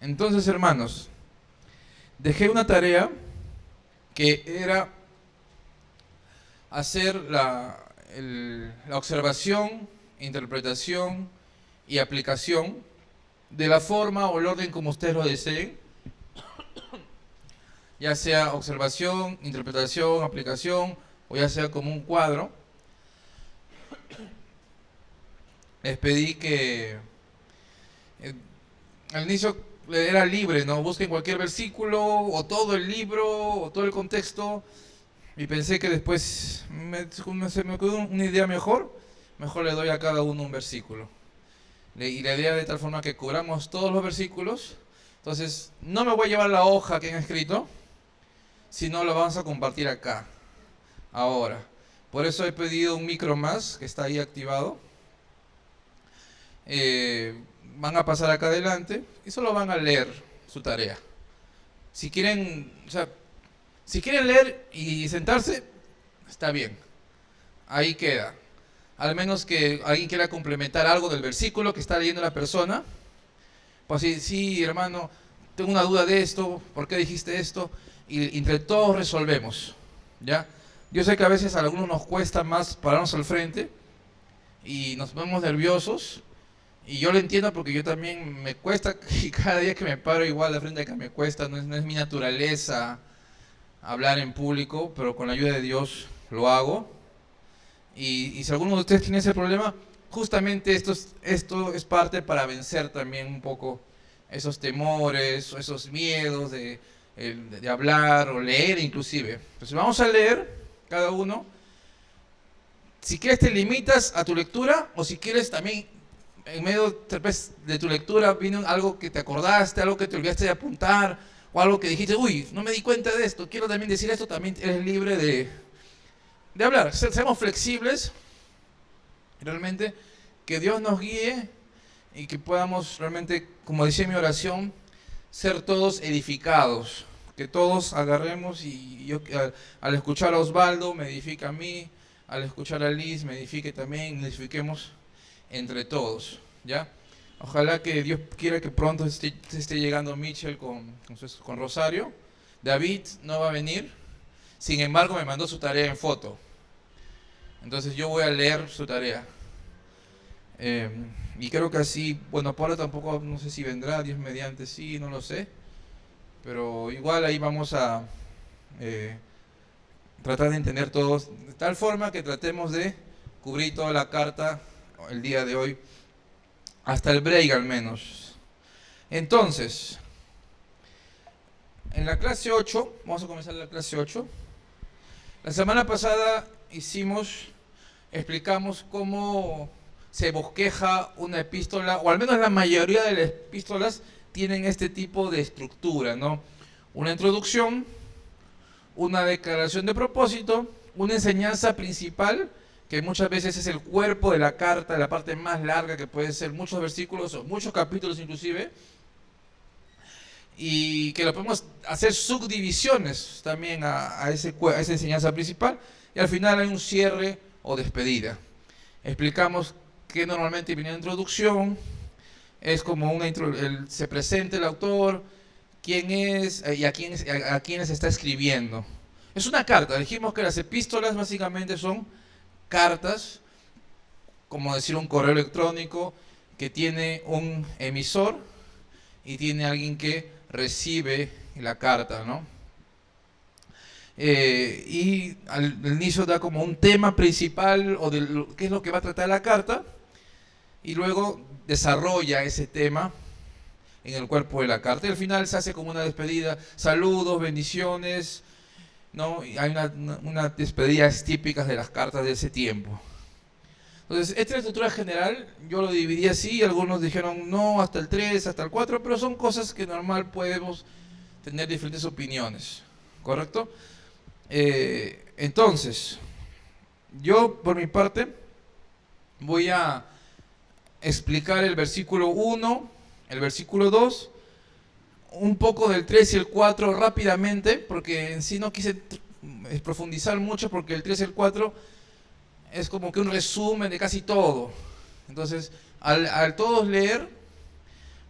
Entonces, hermanos, dejé una tarea que era hacer la observación, interpretación y aplicación de la forma o el orden como ustedes lo deseen, ya sea observación, interpretación, aplicación, o ya sea como un cuadro. Les pedí que eh, al inicio era libre, ¿no? Busquen cualquier versículo, o todo el libro, o todo el contexto. Y pensé que después se me ocurrió una idea mejor. Mejor le doy a cada uno un versículo. Y la idea de tal forma que cubramos todos los versículos. Entonces, no me voy a llevar la hoja que han escrito, sino lo vamos a compartir acá, ahora. Por eso he pedido un micro más, que está ahí activado. Eh, Van a pasar acá adelante y solo van a leer su tarea. Si quieren, o sea, si quieren leer y sentarse, está bien. Ahí queda. Al menos que alguien quiera complementar algo del versículo que está leyendo la persona. Pues sí, sí, hermano, tengo una duda de esto, ¿por qué dijiste esto? Y entre todos resolvemos, ¿ya? Yo sé que a veces a algunos nos cuesta más pararnos al frente y nos ponemos nerviosos. Y yo lo entiendo porque yo también me cuesta, y cada día que me paro igual de frente acá me cuesta, no es mi naturaleza hablar en público, pero con la ayuda de Dios lo hago. Y si alguno de ustedes tiene ese problema, justamente esto es parte para vencer también un poco esos temores, o esos miedos de hablar o leer inclusive. Entonces vamos a leer cada uno. Si quieres te limitas a tu lectura, o si quieres también en medio tal vez, de tu lectura viene algo que te acordaste, algo que te olvidaste de apuntar, o algo que dijiste, uy, no me di cuenta de esto, quiero también decir esto, también eres libre de hablar. Seamos flexibles, realmente, que Dios nos guíe y que podamos realmente, como decía mi oración, ser todos edificados. Que todos agarremos y yo al escuchar a Osvaldo me edifica a mí, al escuchar a Liz me edifique también, edifiquemos entre todos, ¿ya? Ojalá que Dios quiera que pronto esté llegando Mitchell con Rosario. David no va a venir, sin embargo me mandó su tarea en foto. Entonces yo voy a leer su tarea. Eh, y creo que así, bueno, Paula tampoco, no sé si vendrá, Dios mediante, sí, no lo sé. Pero igual ahí vamos a eh, tratar de entender todos, de tal forma que tratemos de cubrir toda la carta el día de hoy, hasta el break al menos. Entonces, en la clase 8, vamos a comenzar la clase 8. La semana pasada explicamos cómo se bosqueja una epístola, o al menos la mayoría de las epístolas tienen este tipo de estructura, ¿no? Una introducción, una declaración de propósito, una enseñanza principal, que muchas veces es el cuerpo de la carta, la parte más larga, que puede ser muchos versículos o muchos capítulos inclusive, y que lo podemos hacer subdivisiones también a esa enseñanza principal, y al final hay un cierre o despedida. Explicamos que normalmente viene la introducción, es como se presenta el autor, quién es y a quiénes está escribiendo. Es una carta, dijimos que las epístolas básicamente son cartas, como decir un correo electrónico que tiene un emisor y tiene alguien que recibe la carta, ¿no? Y al inicio da como un tema principal o de qué es lo que va a tratar la carta, y luego desarrolla ese tema en el cuerpo de la carta, y al final se hace como una despedida, saludos, bendiciones, ¿no? Y hay unas despedidas típicas de las cartas de ese tiempo. Entonces, esta estructura general yo lo dividí así, algunos dijeron no, hasta el 3, hasta el 4, pero son cosas que normal podemos tener diferentes opiniones, ¿correcto? Entonces, yo por mi parte voy a explicar el versículo 1, el versículo 2, un poco del 3 y el 4 rápidamente, porque en sí no quise profundizar mucho, porque el 3 y el 4 es como que un resumen de casi todo. Entonces, al todos leer,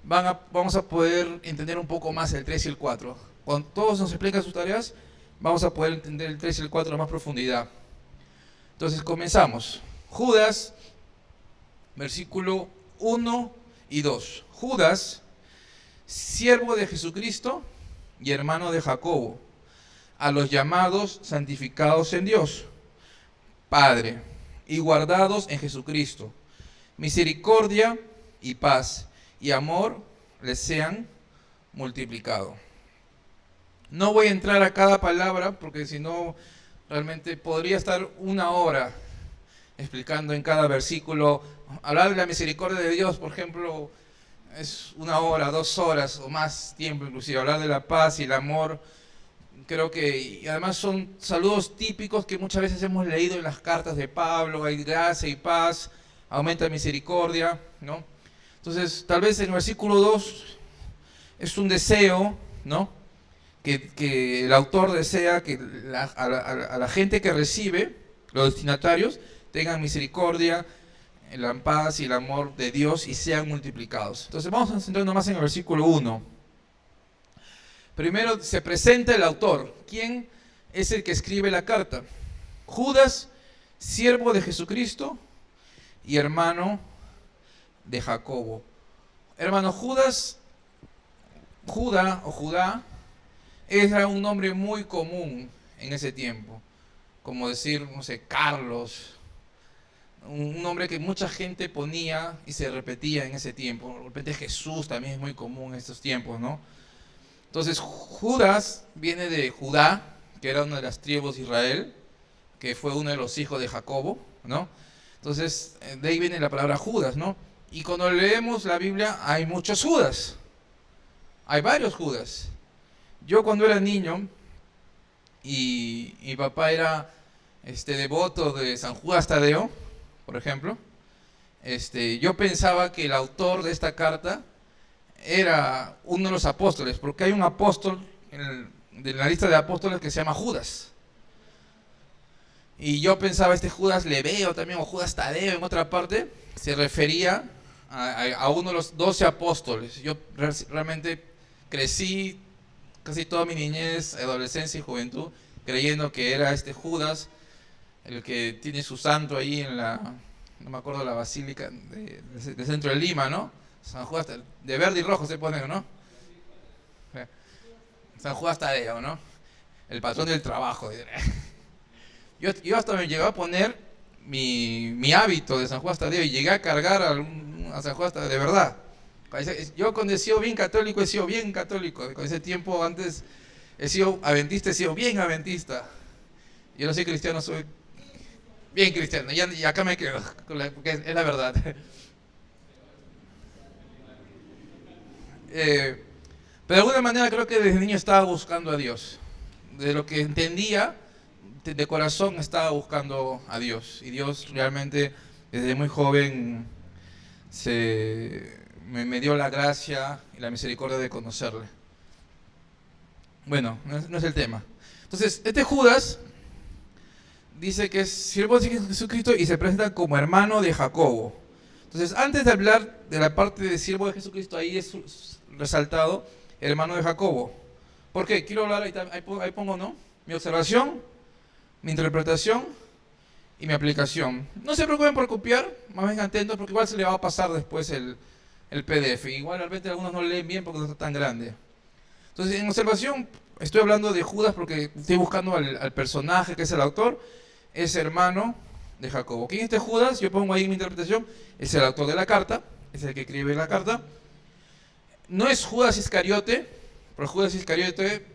vamos a poder entender un poco más el 3 y el 4. Cuando todos nos explican sus tareas, vamos a poder entender el 3 y el 4 a más profundidad. Entonces comenzamos. Judas, versículo 1 y 2. Judas, siervo de Jesucristo y hermano de Jacobo, a los llamados santificados en Dios, Padre, y guardados en Jesucristo, misericordia y paz y amor les sean multiplicado. No voy a entrar a cada palabra porque si no realmente podría estar una hora explicando en cada versículo. Hablar de la misericordia de Dios, por ejemplo, es 1 hora, 2 horas o más tiempo inclusive. Hablar de la paz y el amor, creo que, y además son saludos típicos que muchas veces hemos leído en las cartas de Pablo. Hay gracia y paz, aumenta misericordia, ¿no? Entonces, tal vez en el versículo 2 es un deseo, ¿no? Que el autor desea que a la gente que recibe, los destinatarios, tengan misericordia, la paz y el amor de Dios y sean multiplicados. Entonces vamos a centrarnos más en el versículo 1. Primero se presenta el autor. ¿Quién es el que escribe la carta? Judas, siervo de Jesucristo y hermano de Jacobo. Hermano, Judá era un nombre muy común en ese tiempo, como decir, no sé, Carlos, un nombre que mucha gente ponía y se repetía en ese tiempo. De repente Jesús también es muy común en estos tiempos, ¿no? Entonces Judas viene de Judá, que era una de las tribus de Israel, que fue uno de los hijos de Jacobo, ¿no? Entonces de ahí viene la palabra Judas, ¿no? Y cuando leemos la Biblia hay muchos Judas, hay varios Judas. Yo cuando era niño y mi papá era devoto de San Judas Tadeo, por ejemplo, yo pensaba que el autor de esta carta era uno de los apóstoles, porque hay un apóstol de la lista de apóstoles que se llama Judas. Y yo pensaba, Judas Leveo también, o Judas Tadeo en otra parte, se refería a uno de los 12 apóstoles. Yo realmente crecí casi toda mi niñez, adolescencia y juventud creyendo que era Judas, el que tiene su santo ahí en no me acuerdo, la basílica del centro de Lima, ¿no? San Judas, de verde y rojo se pone, ¿no? San Judas Tadeo, ¿no? El patrón del trabajo. Yo hasta me llegué a poner mi hábito de San Judas Tadeo y llegué a cargar a San Judas Tadeo, de verdad. Yo cuando he sido bien católico, he sido bien católico. Con ese tiempo antes he sido adventista, he sido bien adventista. Yo no soy cristiano, soy bien cristiano. Y acá me quedo, porque es la verdad. Pero de alguna manera creo que desde niño estaba buscando a Dios. De lo que entendía, de corazón estaba buscando a Dios. Y Dios realmente desde muy joven me dio la gracia y la misericordia de conocerle. Bueno, no es el tema. Entonces, Judas dice que es siervo de Jesucristo y se presenta como hermano de Jacobo. Entonces, antes de hablar de la parte de siervo de Jesucristo, ahí es resaltado hermano de Jacobo. ¿Por qué? Quiero hablar, ahí pongo, ¿no? Mi observación, mi interpretación y mi aplicación. No se preocupen por copiar, más bien atentos, porque igual se le va a pasar después el PDF. Igual realmente algunos no leen bien porque no está tan grande. Entonces, en observación, estoy hablando de Judas porque estoy buscando al personaje que es el autor, es hermano de Jacobo. ¿Quién es Judas? Yo pongo ahí mi interpretación, es el autor de la carta, es el que escribe la carta. No es Judas Iscariote, pero Judas Iscariote,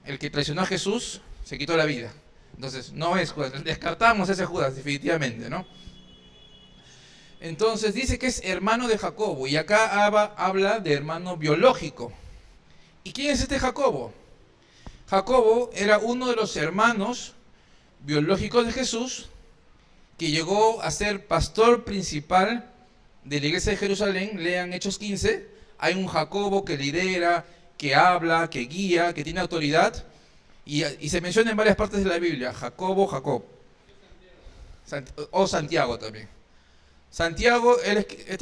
el que traicionó a Jesús, se quitó la vida. Entonces, no es Judas, descartamos ese Judas definitivamente, ¿no? Entonces dice que es hermano de Jacobo, y acá habla de hermano biológico. ¿Y quién es Jacobo? Jacobo era uno de los hermanos biológicos de Jesús, que llegó a ser pastor principal de la iglesia de Jerusalén. Lean Hechos 15, hay un Jacobo que lidera, que habla, que guía, que tiene autoridad, y se menciona en varias partes de la Biblia, Jacobo, Jacob, o Santiago también. Santiago,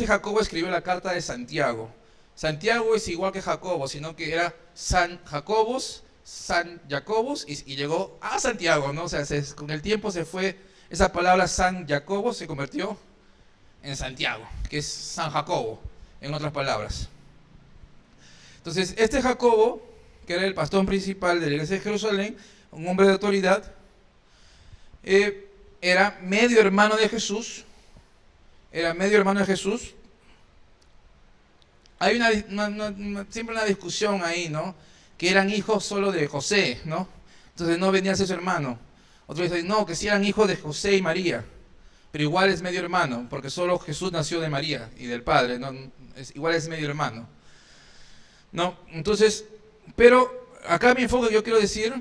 Jacobo escribió la carta de Santiago. Santiago es igual que Jacobo, sino que era San Jacobus, San Jacobus, y llegó a Santiago, ¿no? O sea, con el tiempo se fue, esa palabra San Jacobo se convirtió en Santiago, que es San Jacobo, en otras palabras. Entonces, este Jacobo, que era el pastor principal de la iglesia de Jerusalén, un hombre de autoridad, era medio hermano de Jesús, Hay siempre una discusión ahí, ¿no? Que eran hijos solo de José, ¿no? Entonces no venía a ser su hermano. Otros dicen, no, que sí eran hijos de José y María, pero igual es medio hermano, porque solo Jesús nació de María y del Padre, ¿no? Igual es medio hermano, ¿no? Entonces, pero acá mi enfoque, yo quiero decir,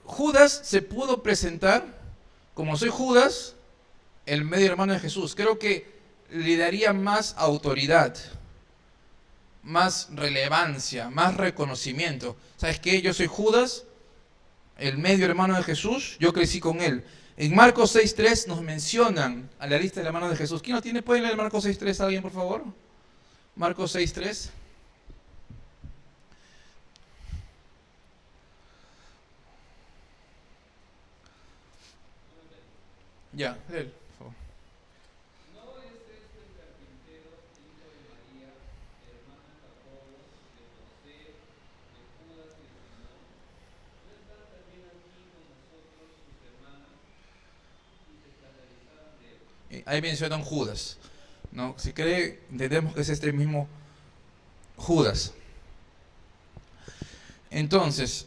Judas se pudo presentar como soy Judas, el medio hermano de Jesús. Creo que le daría más autoridad, más relevancia, más reconocimiento. ¿Sabes qué? Yo soy Judas, el medio hermano de Jesús, yo crecí con él. En Marcos 6.3 nos mencionan a la lista de hermanos de Jesús. ¿Quién lo tiene? ¿Pueden leer Marcos 6.3 alguien, por favor? Marcos 6.3. Ya, léelo, por favor. Ahí mencionan Judas, ¿no? Si cree, entendemos que es este mismo Judas. Entonces,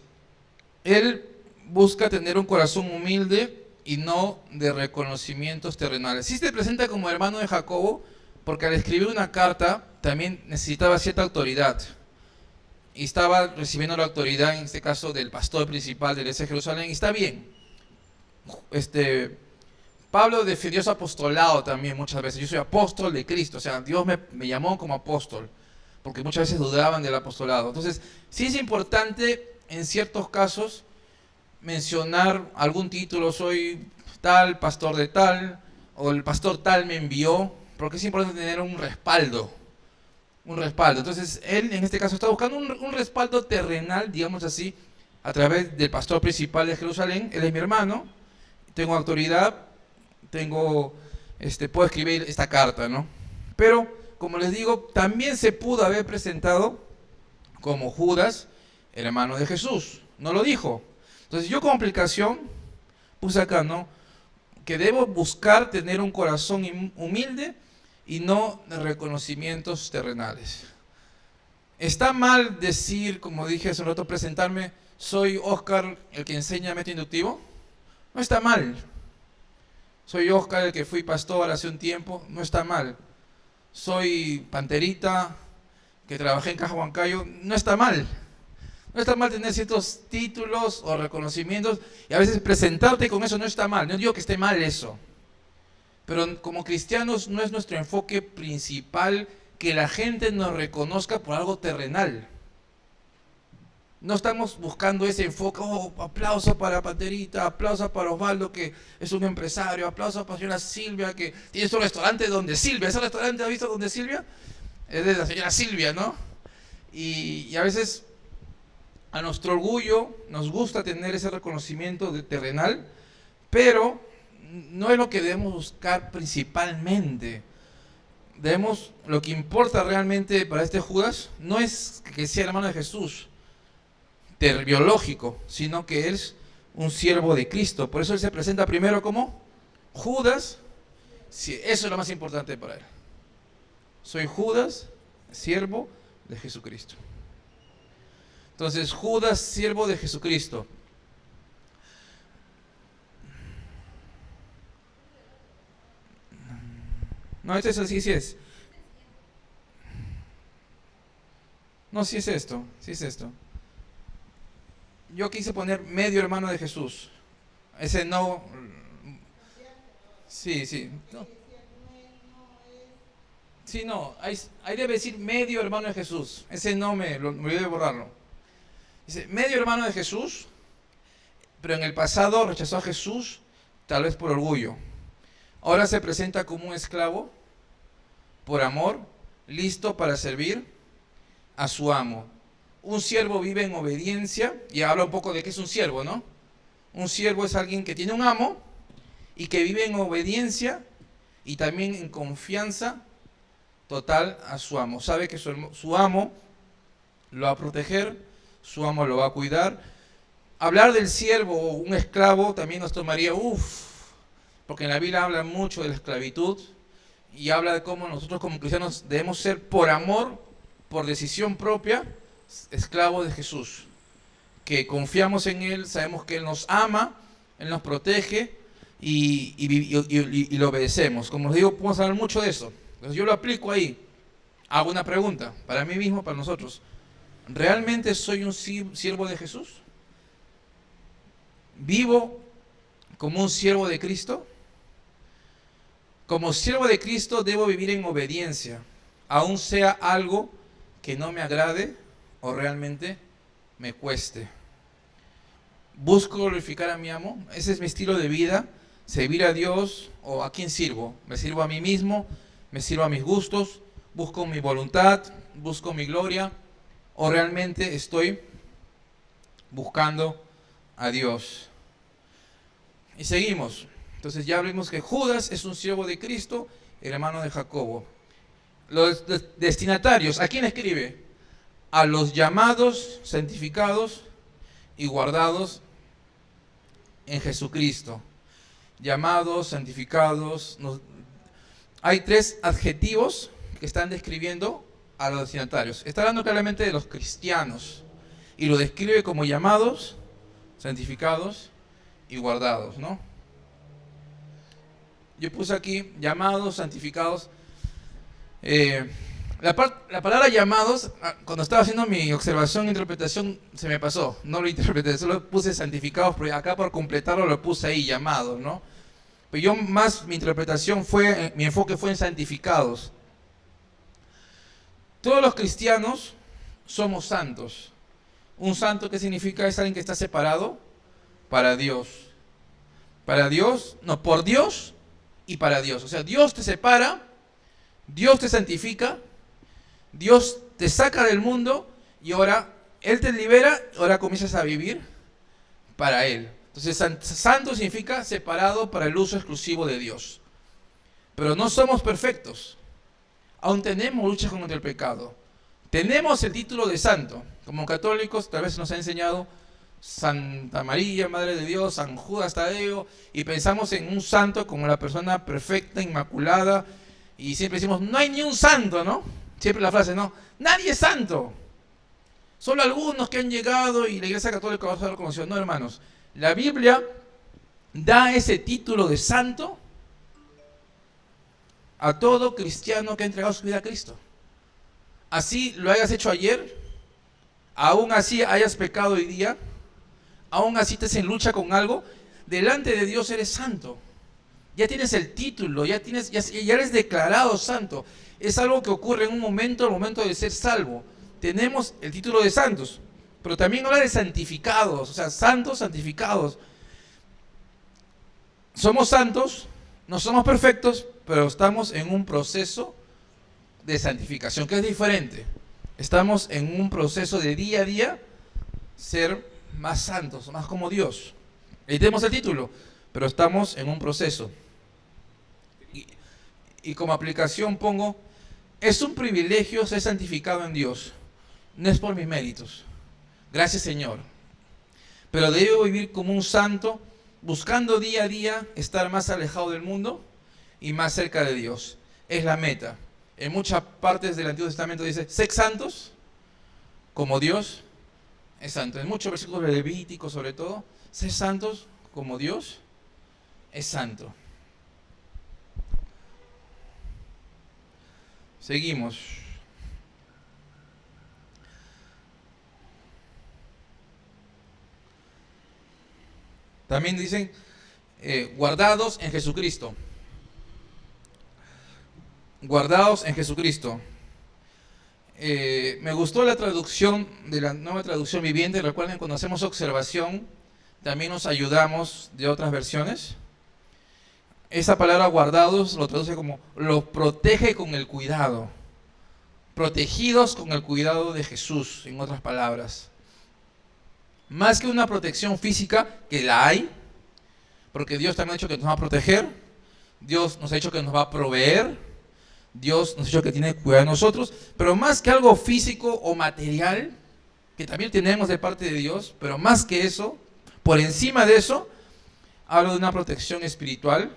él busca tener un corazón humilde y no de reconocimientos terrenales. Sí se presenta como hermano de Jacobo, porque al escribir una carta también necesitaba cierta autoridad. Y estaba recibiendo la autoridad, en este caso, del pastor principal de la iglesia de Jerusalén. Y está bien. Pablo defendió su apostolado también muchas veces. Yo soy apóstol de Cristo. O sea, Dios me llamó como apóstol, porque muchas veces dudaban del apostolado. Entonces, sí es importante en ciertos casos mencionar algún título, soy tal, pastor de tal, o el pastor tal me envió, porque es importante tener un respaldo. Entonces, él en este caso está buscando un respaldo terrenal, digamos así, a través del pastor principal de Jerusalén. Él es mi hermano, tengo autoridad, puedo escribir esta carta, ¿no? Pero, como les digo, también se pudo haber presentado como Judas, el hermano de Jesús. No lo dijo. Entonces yo como aplicación puse acá, ¿no? Que debo buscar tener un corazón humilde y no de reconocimientos terrenales. Está mal decir, como dije hace un rato, presentarme, soy Oscar el que enseña método inductivo. No está mal. Soy Oscar el que fui pastor hace un tiempo. No está mal. Soy Panterita, que trabajé en Caja Huancayo. No está mal. No está mal tener ciertos títulos o reconocimientos y a veces presentarte con eso no está mal. No digo que esté mal eso. Pero como cristianos no es nuestro enfoque principal que la gente nos reconozca por algo terrenal. No estamos buscando ese enfoque, aplauso para Panterita, aplauso para Osvaldo que es un empresario, aplauso para la señora Silvia que tiene su restaurante donde Silvia, ¿ese restaurante ha visto donde Silvia? Es de la señora Silvia, ¿no? Y a veces a nuestro orgullo nos gusta tener ese reconocimiento terrenal, pero no es lo que debemos buscar principalmente. Lo que importa realmente para este Judas no es que sea hermano de Jesús, biológico, sino que es un siervo de Cristo. Por eso él se presenta primero como Judas. Eso es lo más importante para él. Soy Judas, siervo de Jesucristo. Entonces, Judas, siervo de Jesucristo. No, este es así, sí es. No, sí es esto, sí es esto. Yo quise poner medio hermano de Jesús. Ese no. Sí, sí. No. Sí, no. Ahí debe decir medio hermano de Jesús. Ese no me olvidé de borrarlo. Dice, medio hermano de Jesús, pero en el pasado rechazó a Jesús, tal vez por orgullo. Ahora se presenta como un esclavo, por amor, listo para servir a su amo. Un siervo vive en obediencia, y habla un poco de qué es un siervo, ¿no? Un siervo es alguien que tiene un amo y que vive en obediencia y también en confianza total a su amo. Sabe que su amo lo va a proteger, su amo lo va a cuidar. Hablar del siervo o un esclavo también nos tomaría, porque en la Biblia habla mucho de la esclavitud y habla de cómo nosotros como cristianos debemos ser por amor, por decisión propia, esclavos de Jesús. Que confiamos en Él, sabemos que Él nos ama, Él nos protege y lo obedecemos. Como les digo, podemos hablar mucho de eso. Entonces yo lo aplico ahí. Hago una pregunta, para mí mismo, para nosotros. ¿Realmente soy un siervo de Jesús? ¿Vivo como un siervo de Cristo? Como siervo de Cristo debo vivir en obediencia, aun sea algo que no me agrade o realmente me cueste. ¿Busco glorificar a mi amo? Ese es mi estilo de vida. ¿Servir a Dios o a quién sirvo? ¿Me sirvo a mí mismo? ¿Me sirvo a mis gustos? ¿Busco mi voluntad? ¿Busco mi gloria? ¿O realmente estoy buscando a Dios? Y seguimos. Entonces ya vimos que Judas es un siervo de Cristo, el hermano de Jacobo. Los destinatarios, ¿a quién escribe? A los llamados, santificados y guardados en Jesucristo. Llamados, santificados. Hay 3 adjetivos que están describiendo a los destinatarios. Está hablando claramente de los cristianos y lo describe como llamados, santificados y guardados, ¿no? Yo puse aquí llamados, santificados. La palabra llamados, cuando estaba haciendo mi observación e interpretación, se me pasó. No lo interpreté, solo puse santificados, pero acá por completarlo lo puse ahí, llamados, ¿no? Pero yo más, mi interpretación fue, mi enfoque fue en santificados. Todos los cristianos somos santos. Un santo, ¿qué significa? Es alguien que está separado para Dios. Para Dios, no, por Dios y para Dios. O sea, Dios te separa, Dios te santifica, Dios te saca del mundo y ahora Él te libera, ahora comienzas a vivir para Él. Entonces, santo significa separado para el uso exclusivo de Dios. Pero no somos perfectos. Aún tenemos luchas contra el pecado. Tenemos el título de santo. Como católicos, tal vez nos ha enseñado Santa María, Madre de Dios, San Judas Tadeo, y pensamos en un santo como la persona perfecta, inmaculada, y siempre decimos, no hay ni un santo, ¿no? Siempre la frase, no, nadie es santo. Solo algunos que han llegado y la Iglesia Católica va a ser conocido. No, hermanos, la Biblia da ese título de santo a todo cristiano que ha entregado su vida a Cristo. Así lo hayas hecho ayer, aún así hayas pecado hoy día, aún así estés en lucha con algo, delante de Dios eres santo. Ya tienes el título, ya eres declarado santo. Es algo que ocurre en un momento, el momento de ser salvo. Tenemos el título de santos, pero también habla de santificados, o sea, santos santificados. Somos santos, no somos perfectos, pero estamos en un proceso de santificación, que es diferente. Estamos en un proceso de día a día ser más santos, más como Dios. Ahí tenemos el título, pero estamos en un proceso. Y como aplicación pongo, es un privilegio ser santificado en Dios. No es por mis méritos. Gracias, Señor. Pero debo vivir como un santo, buscando día a día estar más alejado del mundo y más cerca de Dios. Es la meta. En muchas partes del Antiguo Testamento dice, sed santos como Dios es santo. En muchos versículos levíticos sobre todo, sed santos como Dios es santo. Seguimos. También dicen, guardados en Jesucristo. Guardados en Jesucristo. Me gustó la traducción de la nueva traducción viviente. Recuerden, cuando hacemos observación, también nos ayudamos de otras versiones. Esa palabra guardados lo traduce como lo protege con el cuidado. protegidos con el cuidado de Jesús, en otras palabras. Más que una protección física, que la hay, porque Dios también ha dicho que nos va a proteger, Dios nos ha dicho que nos va a proveer, Dios nos ha dicho que tiene cuidado de nosotros, pero más que algo físico o material, que también tenemos de parte de Dios, pero más que eso, por encima de eso, hablo de una protección espiritual,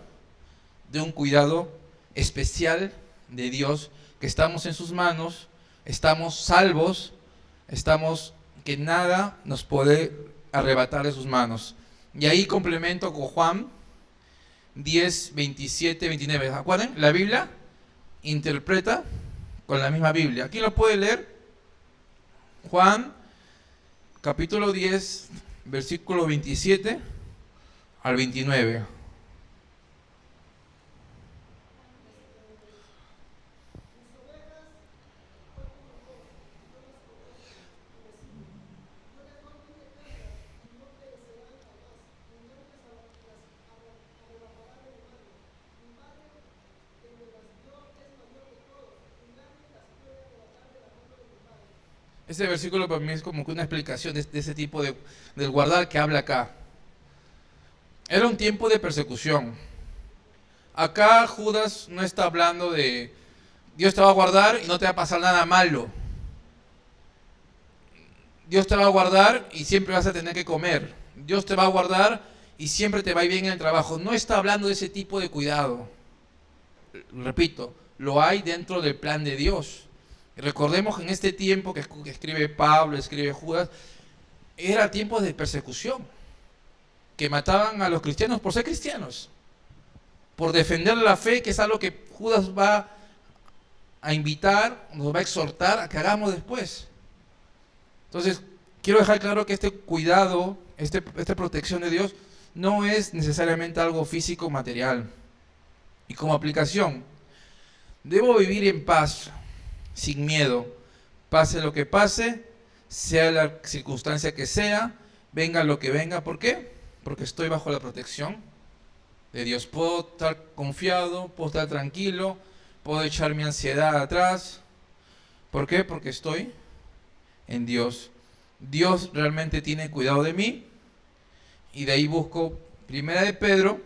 de un cuidado especial de Dios, que estamos en sus manos, estamos salvos, estamos que nada nos puede arrebatar de sus manos. Y ahí complemento con Juan 10, 27, 29. ¿Se acuerdan? La Biblia interpreta con la misma Biblia. ¿Quién lo puede leer? Juan capítulo 10, versículo 27 al 29. Ese versículo para mí es como que una explicación de ese tipo del guardar que habla acá. Era un tiempo de persecución. Acá Judas no está hablando de Dios te va a guardar y no te va a pasar nada malo. Dios te va a guardar y siempre vas a tener que comer. Dios te va a guardar y siempre te va a ir bien en el trabajo. No está hablando de ese tipo de cuidado. Repito, lo hay dentro del plan de Dios. Recordemos que en este tiempo que escribe Pablo, escribe Judas, era tiempo de persecución, que mataban a los cristianos por ser cristianos, por defender la fe, que es algo que Judas va a invitar, nos va a exhortar a que hagamos después. Entonces, quiero dejar claro que este cuidado, esta protección de Dios, no es necesariamente algo físico o material. Y como aplicación, debo vivir en paz, sin miedo, pase lo que pase, sea la circunstancia que sea, venga lo que venga. ¿Por qué? Porque estoy bajo la protección de Dios. Puedo estar confiado, puedo estar tranquilo, puedo echar mi ansiedad atrás. ¿Por qué? Porque estoy en Dios. Dios realmente tiene cuidado de mí. Y de ahí busco Primera de Pedro.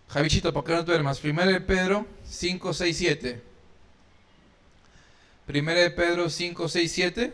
Javichito, ¿por qué no duermas? Primera de Pedro 5, 6, 7. Primera de Pedro 5, 6, 7.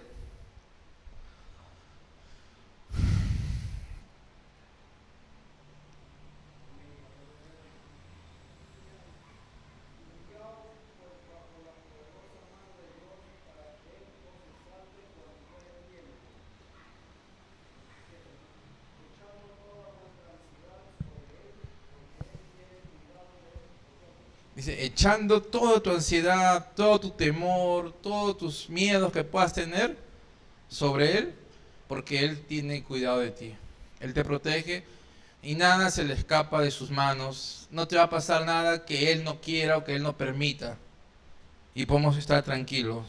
Dice, echando toda tu ansiedad, todo tu temor, todos tus miedos que puedas tener sobre Él, porque Él tiene cuidado de ti. Él te protege y nada se le escapa de sus manos. No te va a pasar nada que Él no quiera o que Él no permita. Y podemos estar tranquilos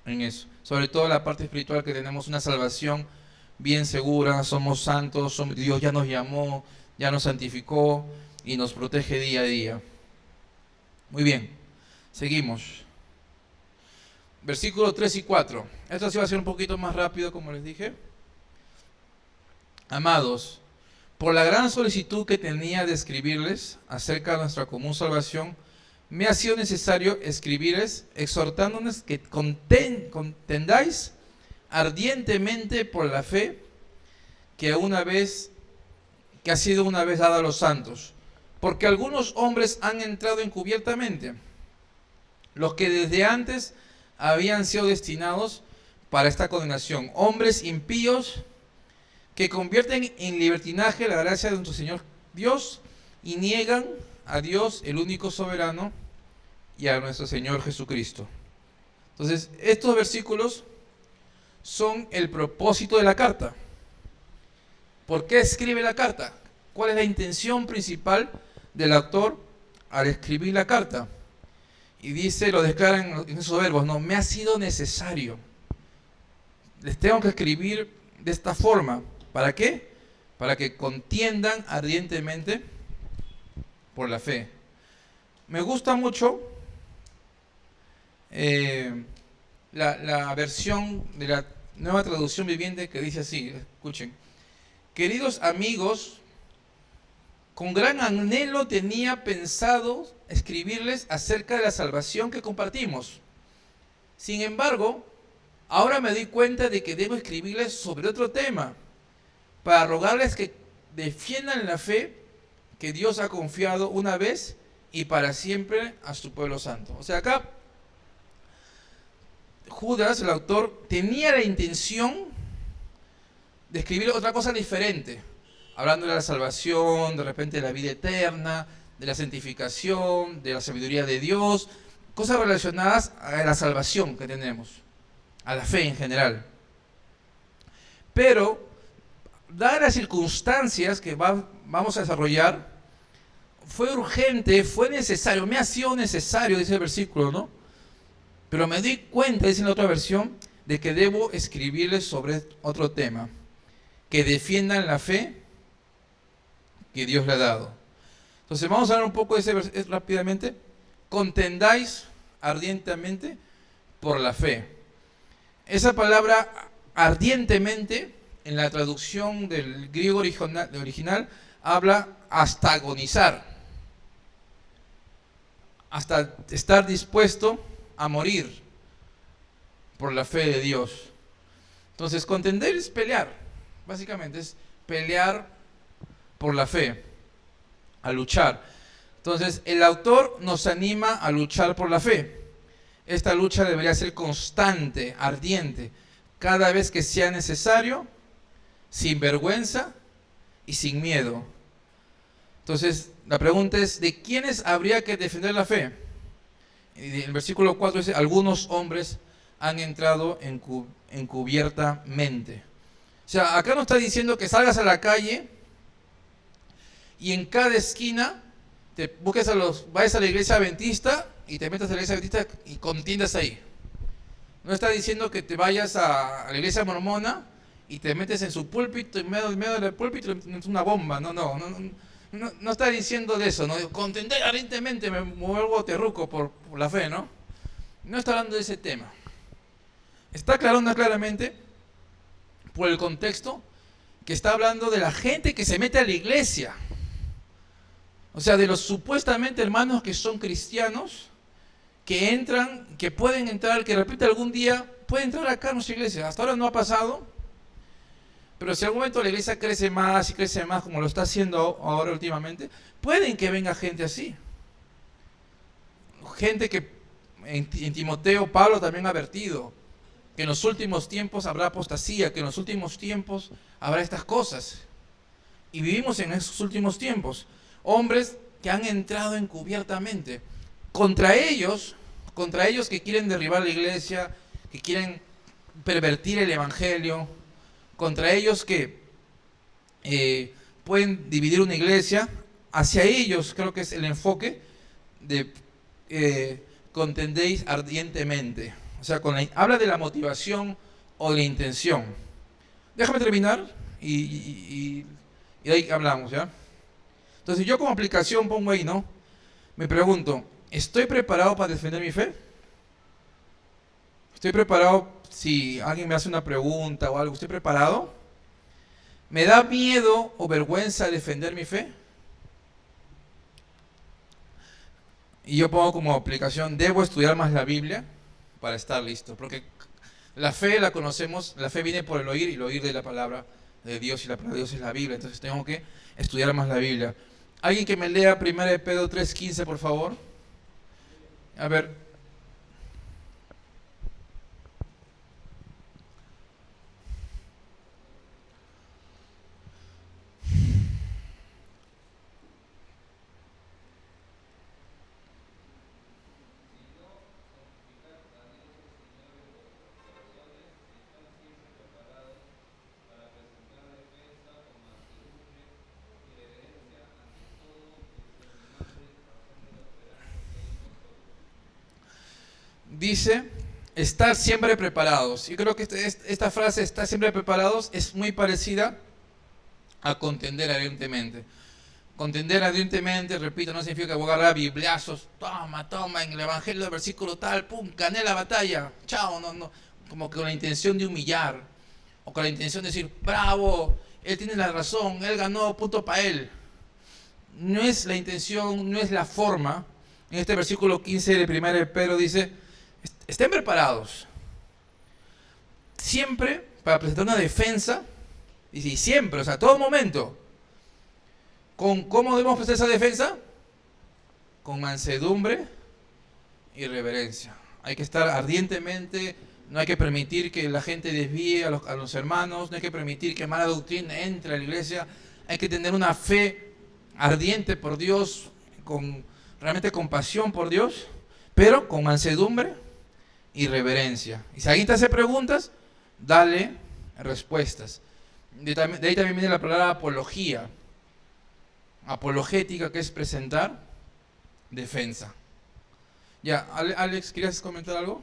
en eso. Sobre todo la parte espiritual, que tenemos una salvación bien segura, somos santos, Dios ya nos llamó, ya nos santificó y nos protege día a día. Muy bien, seguimos. Versículos 3 y 4. Esto sí va a ser un poquito más rápido, como les dije. Amados, por la gran solicitud que tenía de escribirles acerca de nuestra común salvación, me ha sido necesario escribirles exhortándoles que contendáis ardientemente por la fe que ha sido una vez dada a los santos. Porque algunos hombres han entrado encubiertamente, los que desde antes habían sido destinados para esta condenación, hombres impíos que convierten en libertinaje la gracia de nuestro Señor Dios y niegan a Dios, el único soberano, y a nuestro Señor Jesucristo. Entonces, estos versículos son el propósito de la carta. ¿Por qué escribe la carta? ¿Cuál es la intención principal del autor al escribir la carta? Y dice, lo declara en esos verbos, no, me ha sido necesario. Les tengo que escribir de esta forma. ¿Para qué? Para que contiendan ardientemente por la fe. Me gusta mucho la versión de la Nueva Traducción Viviente, que dice así, escuchen: queridos amigos, con gran anhelo tenía pensado escribirles acerca de la salvación que compartimos. Sin embargo, ahora me doy cuenta de que debo escribirles sobre otro tema, para rogarles que defiendan la fe que Dios ha confiado una vez y para siempre a su pueblo santo. O sea, acá Judas, el autor, tenía la intención de escribir otra cosa diferente, hablando de la salvación, de repente de la vida eterna, de la santificación, de la sabiduría de Dios, cosas relacionadas a la salvación que tenemos, a la fe en general. Pero, dadas las circunstancias que vamos a desarrollar, fue urgente, fue necesario, me ha sido necesario, dice el versículo, ¿no? Pero me di cuenta, dice en la otra versión, de que debo escribirles sobre otro tema, que defiendan la fe que Dios le ha dado. Entonces vamos a hablar un poco de ese versículo rápidamente. Contendáis ardientemente por la fe. Esa palabra ardientemente, en la traducción del griego original, habla hasta agonizar, hasta estar dispuesto a morir por la fe de Dios. Entonces, contender es pelear, básicamente es pelear por la fe, a luchar. Entonces, el autor nos anima a luchar por la fe. Esta lucha debería ser constante, ardiente, cada vez que sea necesario, sin vergüenza y sin miedo. Entonces, la pregunta es, ¿de quiénes habría que defender la fe? Y el versículo 4 dice: algunos hombres han entrado encubiertamente. O sea, acá no está diciendo que salgas a la calle y en cada esquina te busques vayas a la iglesia adventista y te metas a la iglesia adventista y contiendas ahí. No está diciendo que te vayas a la iglesia mormona y te metes en su púlpito, en medio del púlpito, es una bomba. No está diciendo de eso, ¿no? Contender ardientemente, me vuelvo terruco por la fe, ¿no? No está hablando de ese tema. Está aclarando claramente, por el contexto, que está hablando de la gente que se mete a la iglesia. O sea, de los supuestamente hermanos que son cristianos, que entran, que pueden entrar, que de repente algún día pueden entrar acá a nuestra iglesia. Hasta ahora no ha pasado, pero si en algún momento la iglesia crece más y crece más, como lo está haciendo ahora últimamente, pueden que venga gente así. Gente que en Timoteo, Pablo también ha advertido que en los últimos tiempos habrá apostasía, que en los últimos tiempos habrá estas cosas. Y vivimos en esos últimos tiempos. Hombres que han entrado encubiertamente. Contra ellos que quieren derribar la iglesia, que quieren pervertir el evangelio, contra ellos que pueden dividir una iglesia, hacia ellos creo que es el enfoque de contendéis ardientemente. O sea, habla de la motivación o de la intención. Déjame terminar y de ahí hablamos, ¿ya? Entonces yo como aplicación pongo ahí, ¿no? Me pregunto, ¿estoy preparado para defender mi fe? ¿Estoy preparado si alguien me hace una pregunta o algo? ¿Estoy preparado? ¿Me da miedo o vergüenza defender mi fe? Y yo pongo como aplicación, ¿debo estudiar más la Biblia para estar listo? Porque la fe la conocemos, la fe viene por el oír y el oír de la palabra de Dios, y la palabra de Dios es la Biblia. Entonces tengo que estudiar más la Biblia. ¿Alguien que me lea 1 Pedro 3:15, por favor? A ver. Dice, estar siempre preparados. Yo creo que esta frase, estar siempre preparados, es muy parecida a contender ardientemente. Contender ardientemente, repito, no significa que voy a agarrar bibliazos, toma, en el evangelio del versículo tal, pum, gané la batalla, chao, no, como que con la intención de humillar, o con la intención de decir, bravo, él tiene la razón, él ganó, punto para él. No es la intención, no es la forma. En este versículo 15 de 1 de Pedro dice, estén preparados, siempre para presentar una defensa, y siempre, o sea, todo momento. ¿Cómo debemos prestar esa defensa? Con mansedumbre y reverencia. Hay que estar ardientemente, no hay que permitir que la gente desvíe a los hermanos, no hay que permitir que mala doctrina entre a la iglesia, hay que tener una fe ardiente por Dios, realmente con pasión por Dios, pero con mansedumbre y reverencia. Y si alguien te hace preguntas, dale respuestas. De ahí también viene la palabra apología. Apologética, que es presentar defensa. Ya, Alex, ¿querías comentar algo?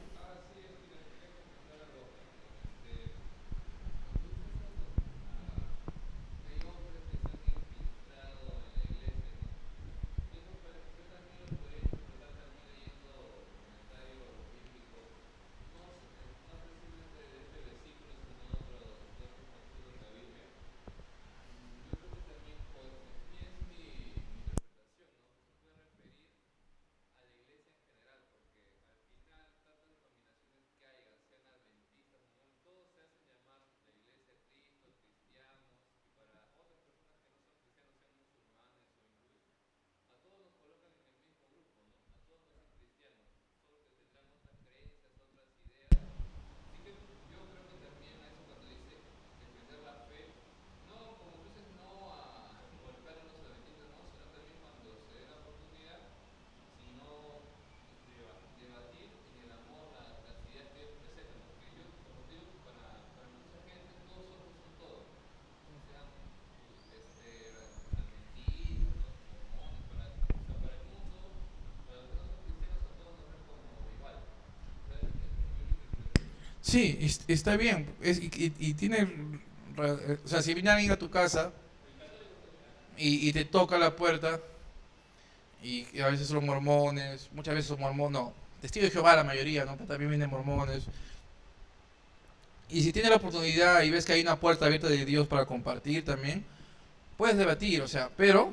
Sí, está bien. Y tiene, o sea, si viene alguien a tu casa y te toca la puerta, y a veces son mormones, muchas veces son mormones, no, testigos de Jehová la mayoría, ¿no? Pero también vienen mormones. Y si tienes la oportunidad y ves que hay una puerta abierta de Dios para compartir también, puedes debatir, o sea, pero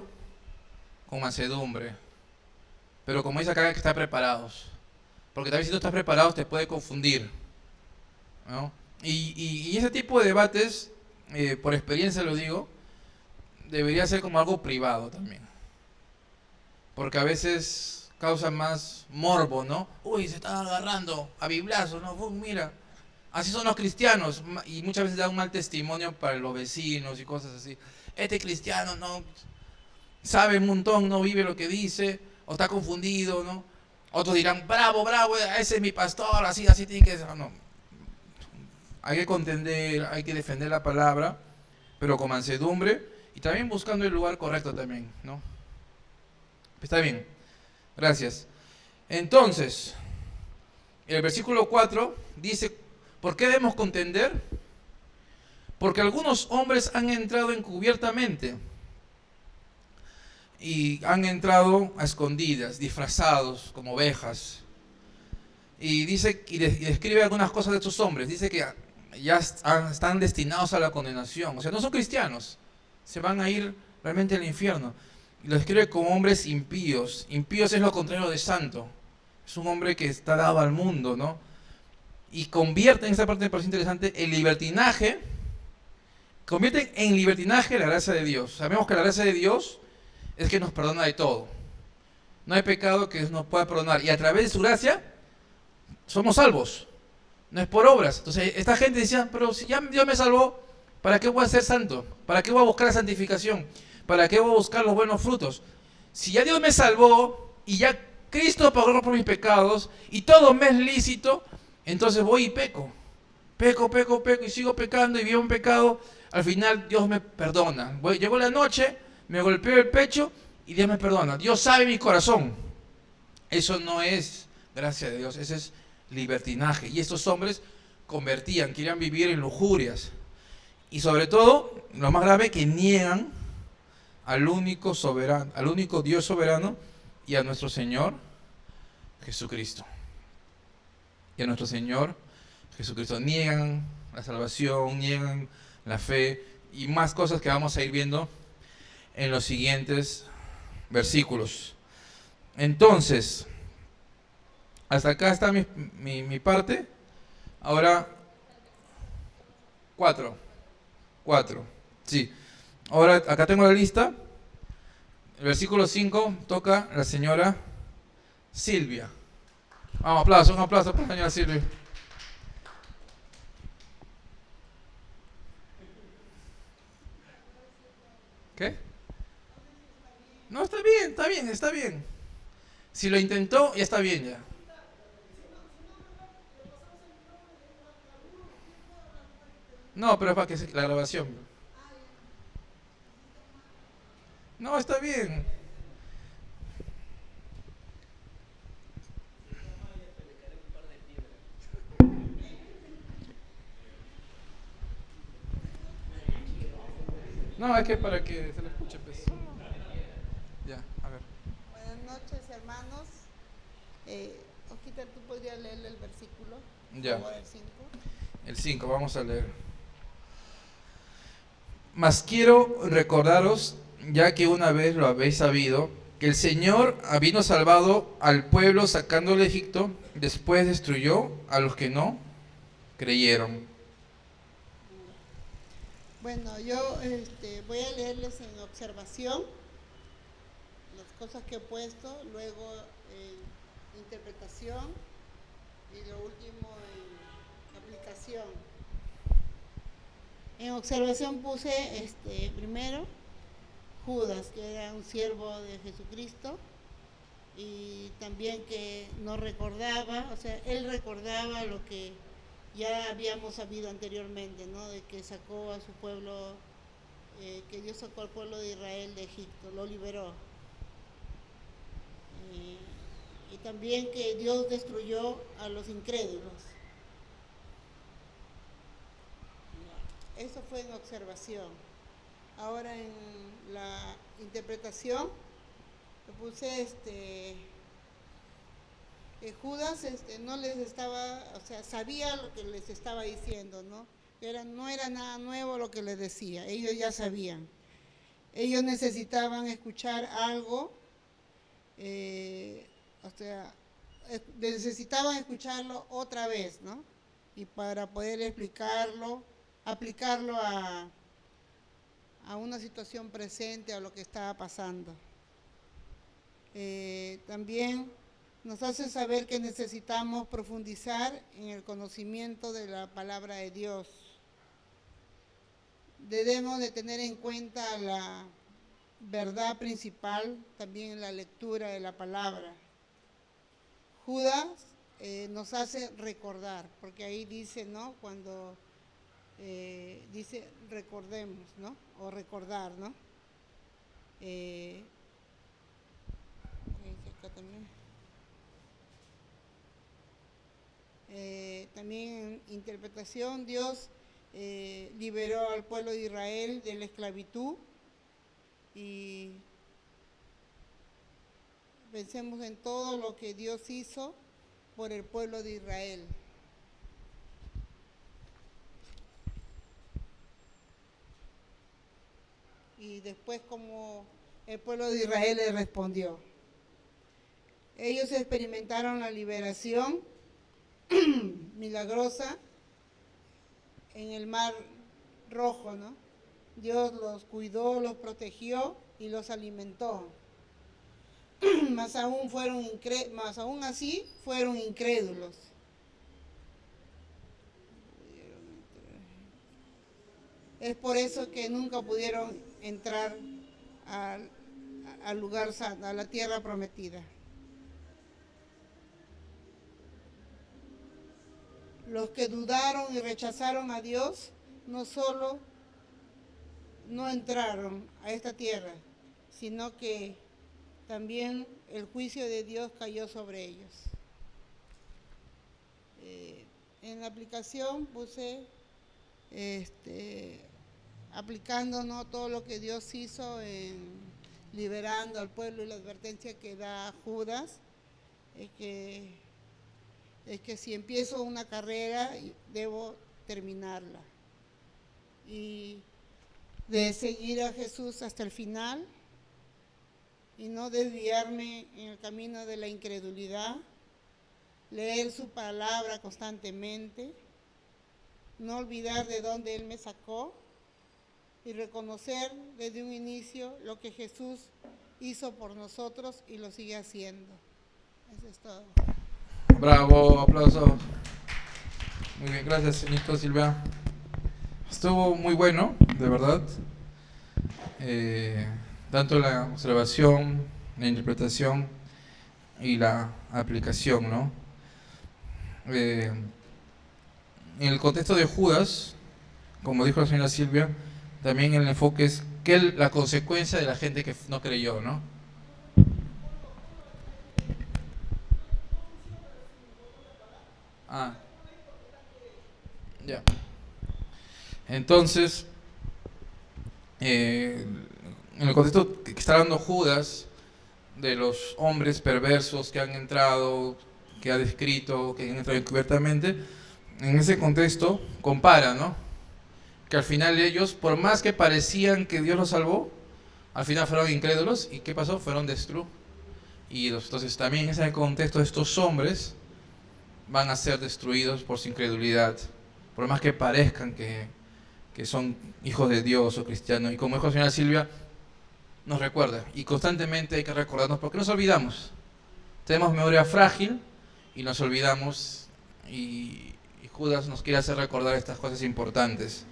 con mansedumbre. Pero como dice acá, hay que estar preparados. Porque también si no estás preparado te puede confundir, ¿no? Y ese tipo de debates, por experiencia lo digo, debería ser como algo privado también. Porque a veces causa más morbo, ¿no? Uy, se están agarrando a biblazos, ¿no? Mira, así son los cristianos. Y muchas veces da un mal testimonio para los vecinos y cosas así. Este cristiano no sabe un montón, no vive lo que dice, o está confundido, ¿no? Otros dirán, bravo, ese es mi pastor, así tiene que ser. No, hay que contender, hay que defender la palabra, pero con mansedumbre y también buscando el lugar correcto también, ¿no? Está bien, gracias. Entonces, el versículo 4 dice, ¿por qué debemos contender? Porque algunos hombres han entrado encubiertamente y han entrado a escondidas, disfrazados como ovejas. Y dice, y describe algunas cosas de estos hombres. Dice que ya están destinados a la condenación. O sea, no son cristianos. Se van a ir realmente al infierno. Y lo describe como hombres impíos. Impíos es lo contrario de santo. Es un hombre que está dado al mundo, ¿no? Y convierten, esta parte me parece interesante, el libertinaje. Convierten en libertinaje la gracia de Dios. Sabemos que la gracia de Dios es que nos perdona de todo. No hay pecado que nos pueda perdonar. Y a través de su gracia somos salvos. No es por obras. Entonces esta gente decía, pero si ya Dios me salvó, ¿para qué voy a ser santo? ¿Para qué voy a buscar la santificación? ¿Para qué voy a buscar los buenos frutos? Si ya Dios me salvó y ya Cristo pagó por mis pecados y todo me es lícito, entonces voy y peco. Peco y sigo pecando y vivo en pecado. Al final Dios me perdona. Llegó la noche, me golpeó el pecho y Dios me perdona. Dios sabe mi corazón. Eso no es gracia de Dios, ese es libertinaje. Y estos hombres convertían, querían vivir en lujurias. Y sobre todo, lo más grave, que niegan al único soberano, al único Dios soberano y a nuestro Señor Jesucristo. Y a nuestro Señor Jesucristo. Niegan la salvación, niegan la fe y más cosas que vamos a ir viendo en los siguientes versículos. Entonces, hasta acá está mi parte. Ahora, 4. Sí. Ahora, acá tengo la lista. El versículo 5 toca la señora Silvia. Vamos, un aplauso para la señora Silvia. ¿Qué? No, está bien. Si lo intentó, ya está bien ya. No, pero es para que la grabación. No, está bien. No, es que para que se le escuche, pues. Ya, a ver. Buenas noches, hermanos. Osquita, ¿tú podrías leerle el versículo? Ya. Por favor, el 5. El 5, vamos a leer. Mas quiero recordaros, ya que una vez lo habéis sabido, que el Señor, habiendo salvado al pueblo sacándolo de Egipto, después destruyó a los que no creyeron. Bueno, yo voy a leerles en observación las cosas que he puesto, luego en interpretación y lo último en aplicación. En observación puse primero Judas, que era un siervo de Jesucristo, y también que no recordaba, o sea, él recordaba lo que ya habíamos sabido anteriormente, ¿no? De que sacó a su pueblo, que Dios sacó al pueblo de Israel de Egipto, lo liberó. Y también que Dios destruyó a los incrédulos. Eso fue en observación. Ahora en la interpretación le puse que Judas no les estaba, o sea, sabía lo que les estaba diciendo, ¿no? No era nada nuevo lo que les decía, ellos ya sabían. Ellos necesitaban escuchar algo, o sea, necesitaban escucharlo otra vez, ¿no? Y para poder explicarlo, aplicarlo a una situación presente, a lo que estaba pasando. También nos hace saber que necesitamos profundizar en el conocimiento de la palabra de Dios. Debemos de tener en cuenta la verdad principal también en la lectura de la palabra. Judas nos hace recordar, porque ahí dice, ¿no? Cuando dice recordemos, ¿no? O recordar, ¿no? Acá también. También en interpretación, Dios liberó al pueblo de Israel de la esclavitud y pensemos en todo lo que Dios hizo por el pueblo de Israel. Y después como el pueblo de Israel le respondió. Ellos experimentaron la liberación milagrosa en el mar Rojo, ¿no? Dios los cuidó, los protegió y los alimentó. Más aún así fueron incrédulos. Es por eso que nunca pudieron entrar al lugar santo, a la tierra prometida. Los que dudaron y rechazaron a Dios no solo no entraron a esta tierra, sino que también el juicio de Dios cayó sobre ellos. En la aplicación puse aplicando, ¿no?, todo lo que Dios hizo en liberando al pueblo, y la advertencia que da Judas es que si empiezo una carrera debo terminarla, y de seguir a Jesús hasta el final y no desviarme en el camino de la incredulidad, leer su palabra constantemente, no olvidar de dónde Él me sacó y reconocer desde un inicio lo que Jesús hizo por nosotros y lo sigue haciendo. Eso es todo. Bravo, aplauso. Muy bien, gracias, señorita Silvia. Estuvo muy bueno, de verdad. Tanto la observación, la interpretación y la aplicación, ¿no? En el contexto de Judas, como dijo la señora Silvia, también el enfoque es que la consecuencia de la gente que no creyó, ¿no? Ah, ya. Entonces, en el contexto que está dando Judas, de los hombres perversos que han entrado, que ha descrito, que han entrado encubiertamente, en ese contexto compara, ¿no? Que al final ellos, por más que parecían que Dios los salvó, al final fueron incrédulos, ¿y qué pasó? Fueron destruidos. Y entonces también en ese contexto estos hombres van a ser destruidos por su incredulidad, por más que parezcan que son hijos de Dios o cristianos. Y como dijo la señora Silvia, nos recuerda, y constantemente hay que recordarnos, porque nos olvidamos. Tenemos memoria frágil y nos olvidamos, y Judas nos quiere hacer recordar estas cosas importantes.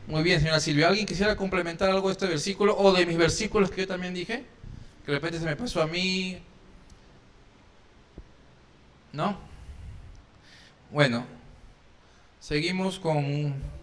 Muy bien, señora Silvia. ¿Alguien quisiera complementar algo de este versículo o de mis versículos que yo también dije? Que de repente se me pasó a mí. ¿No? Bueno, seguimos con...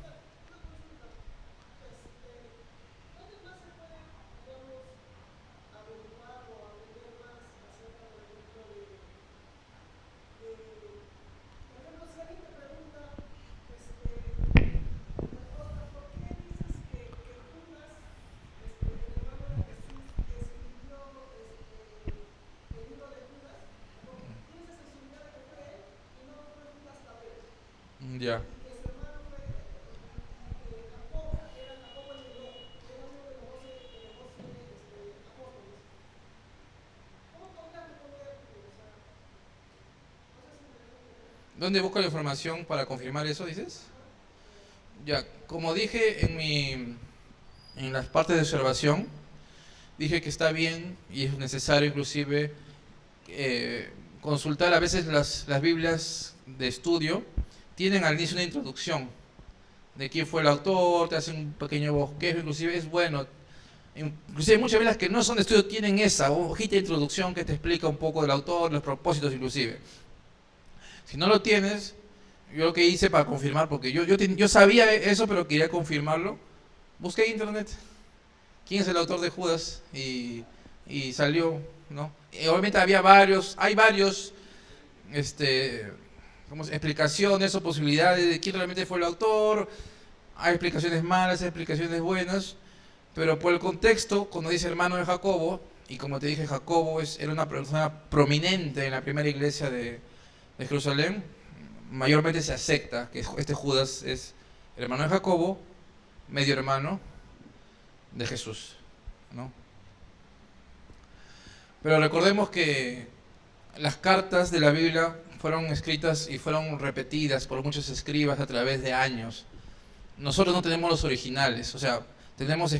Ya. ¿Dónde busco la información para confirmar eso, dices? Ya, como dije en las partes de observación, dije que está bien y es necesario inclusive consultar a veces las Biblias de estudio, tienen al inicio una introducción de quién fue el autor, te hacen un pequeño bosquejo, inclusive es bueno. Inclusive muchas Biblias que no son de estudio tienen esa hojita de introducción que te explica un poco del autor, los propósitos inclusive. Si no lo tienes, yo lo que hice para confirmar, porque yo sabía eso, pero quería confirmarlo, busqué en internet quién es el autor de Judas y salió, ¿no? Y obviamente hay varios explicaciones o posibilidades de quién realmente fue el autor. Hay explicaciones malas, hay explicaciones buenas, pero por el contexto, cuando dice hermano de Jacobo, y como te dije, Jacobo era una persona prominente en la primera iglesia de Jerusalén, mayormente se acepta que este Judas es el hermano de Jacobo, medio hermano de Jesús, ¿no? Pero recordemos que las cartas de la Biblia fueron escritas y fueron repetidas por muchos escribas a través de años. Nosotros no tenemos los originales, o sea, tenemos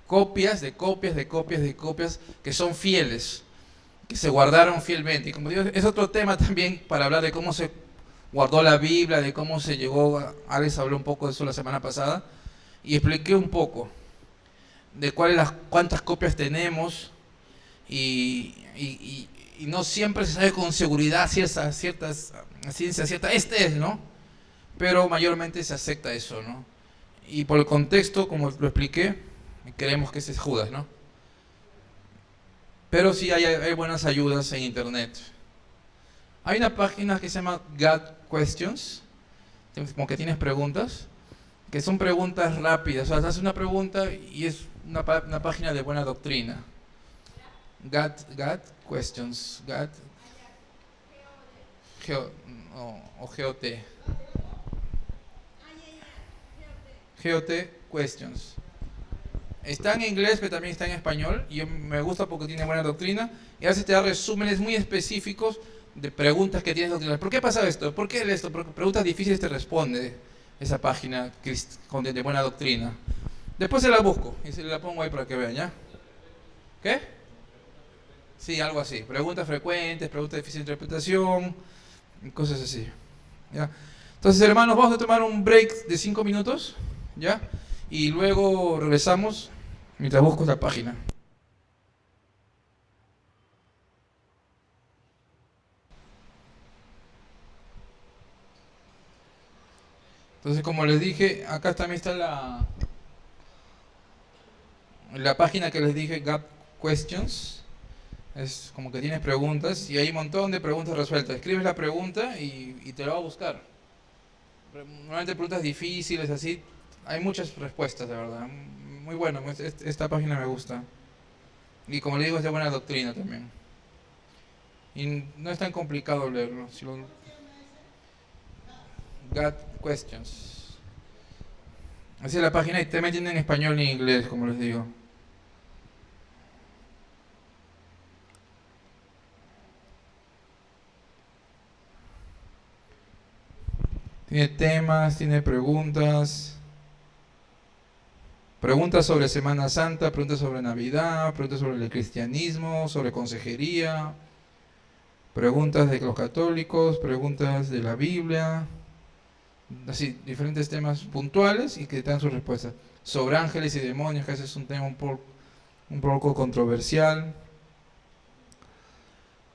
copias de copias de copias de copias que son fieles, que se guardaron fielmente. Y como digo, es otro tema también para hablar de cómo se guardó la Biblia, de cómo se llegó. Alex habló un poco de eso la semana pasada y expliqué un poco de cuántas copias tenemos y no siempre se sabe con seguridad ciencia cierta, este es, ¿no? Pero mayormente se acepta eso, ¿no? Y por el contexto, como lo expliqué, creemos que ese es Judas, ¿no? Pero sí hay buenas ayudas en internet. Hay una página que se llama God Questions, como que tienes preguntas, que son preguntas rápidas. O sea, haces una pregunta y es una página de buena doctrina. GAT questions. O GOT. GOT questions. Está en inglés, pero también está en español. Y me gusta porque tiene buena doctrina. Y a veces te da resúmenes muy específicos de preguntas que tienes doctrinales. ¿Por qué pasa esto? ¿Por qué esto? Porque preguntas difíciles te responde esa página de buena doctrina. Después se la busco y se la pongo ahí para que vean, ¿ya? ¿Qué? Sí, algo así. Preguntas frecuentes, preguntas de difícil interpretación, cosas así. ¿Ya? Entonces, hermanos, vamos a tomar un break de 5 minutos, ¿ya? Y luego regresamos mientras busco la página. Entonces, como les dije, acá también está la página que les dije, GAP Questions. Es como que tienes preguntas y hay un montón de preguntas resueltas. Escribes la pregunta y te lo va a buscar. Normalmente preguntas difíciles, así. Hay muchas respuestas, de verdad. Muy bueno, esta página me gusta. Y como le digo, es de buena doctrina también. Y no es tan complicado leerlo. GAT Questions. Así es la página y también tiene en español y en inglés, como les digo. Tiene temas, tiene preguntas. Preguntas sobre Semana Santa, preguntas sobre Navidad, preguntas sobre el cristianismo, sobre consejería, preguntas de los católicos, preguntas de la Biblia, así, diferentes temas puntuales y que dan sus respuestas. Sobre ángeles y demonios, que ese es un tema un poco controversial.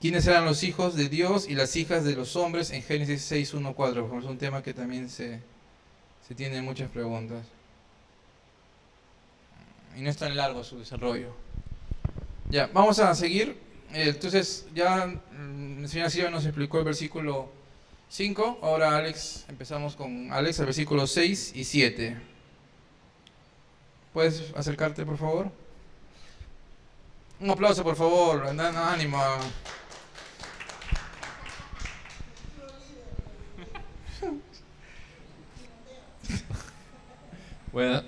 ¿Quiénes eran los hijos de Dios y las hijas de los hombres en Génesis 6:1-4? Es un tema que también se tiene muchas preguntas. Y no es tan largo su desarrollo. Ya, vamos a seguir. Entonces, ya la señora Silvia nos explicó el versículo 5. Ahora empezamos con Alex, el versículo 6 y 7. ¿Puedes acercarte, por favor? Un aplauso, por favor. Ánimo.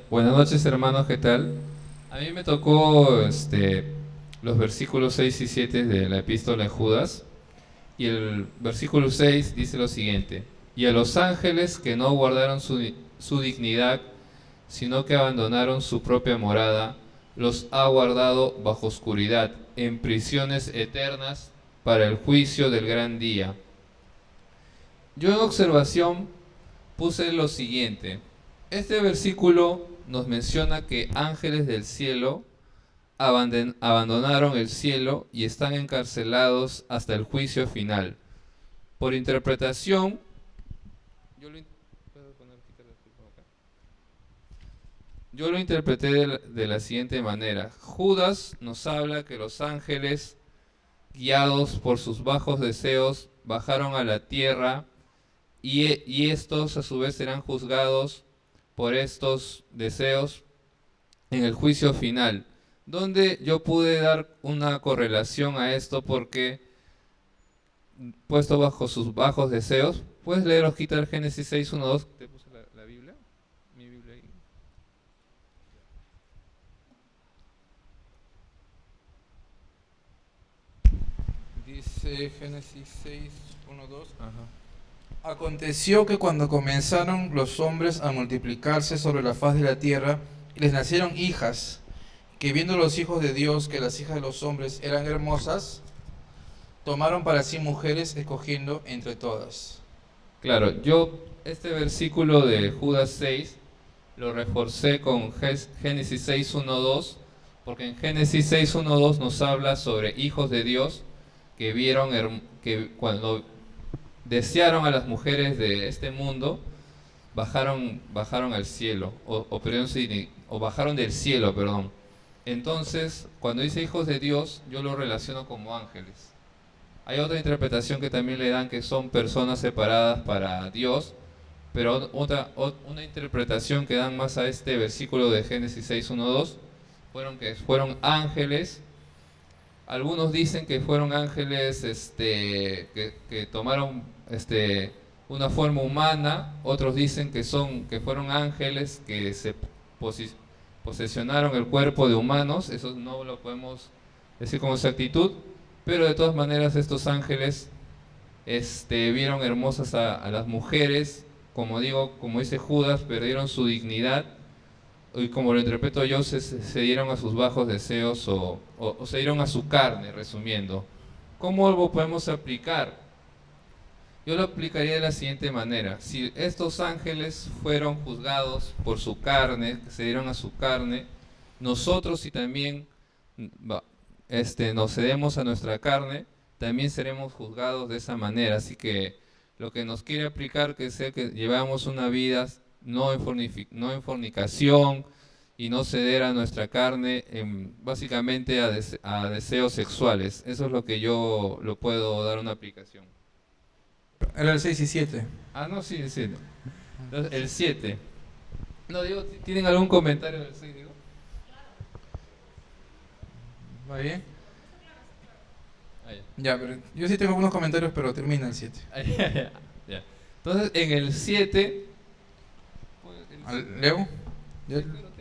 Buenas noches, hermanos, ¿qué tal? A mí me tocó los versículos 6 y 7 de la epístola de Judas, y el versículo 6 dice lo siguiente: y a los ángeles que no guardaron su dignidad, sino que abandonaron su propia morada, los ha guardado bajo oscuridad, en prisiones eternas, para el juicio del gran día. Yo en observación puse lo siguiente: este versículo nos menciona que ángeles del cielo abandonaron el cielo y están encarcelados hasta el juicio final. Por interpretación, yo lo interpreté de la siguiente manera. Judas nos habla que los ángeles, guiados por sus bajos deseos, bajaron a la tierra y estos a su vez serán juzgados por estos deseos en el juicio final, donde yo pude dar una correlación a esto porque, puesto bajo sus bajos deseos, puedes leer hojita del Génesis 6:1-2. ¿Te puse la Biblia? Mi Biblia ahí. Dice Génesis 6:1-2. Aconteció que cuando comenzaron los hombres a multiplicarse sobre la faz de la tierra, les nacieron hijas, que viendo los hijos de Dios que las hijas de los hombres eran hermosas, tomaron para sí mujeres, escogiendo entre todas. Claro, yo este versículo de Judas 6 lo reforcé con Génesis 6:1-2, porque en Génesis 6:1-2 nos habla sobre hijos de Dios que vieron que cuando desearon a las mujeres de este mundo, bajaron al cielo, o bajaron del cielo, perdón. Entonces, cuando dice hijos de Dios, yo lo relaciono como ángeles. Hay otra interpretación que también le dan, que son personas separadas para Dios, pero una interpretación que dan más a este versículo de Génesis 6, 1, 2, fueron ángeles. Algunos dicen que fueron ángeles que tomaron una forma humana, otros dicen que fueron ángeles que se posesionaron el cuerpo de humanos. Eso no lo podemos decir con exactitud, pero de todas maneras estos ángeles vieron hermosas a las mujeres, como dice Judas, perdieron su dignidad, y como lo interpreto yo, se dieron a sus bajos deseos o se dieron a su carne, resumiendo. ¿Cómo lo podemos aplicar? Yo lo aplicaría de la siguiente manera: si estos ángeles fueron juzgados por su carne, se dieron a su carne, nosotros, si también nos cedemos a nuestra carne, también seremos juzgados de esa manera. Así que lo que nos quiere aplicar que sea que llevamos una vida no en fornicación y no ceder a nuestra carne, básicamente a deseos sexuales. Eso es lo que yo lo puedo dar una aplicación. Era el 6 y 7. Ah, no, sí, el 7. Entonces, el 7. No, digo, ¿tienen algún comentario del 6, digo? ¿Va bien? Ah, ya. Ya, pero yo sí tengo algunos comentarios, pero termina el 7. Ya. Entonces, en el 7... ¿Leo?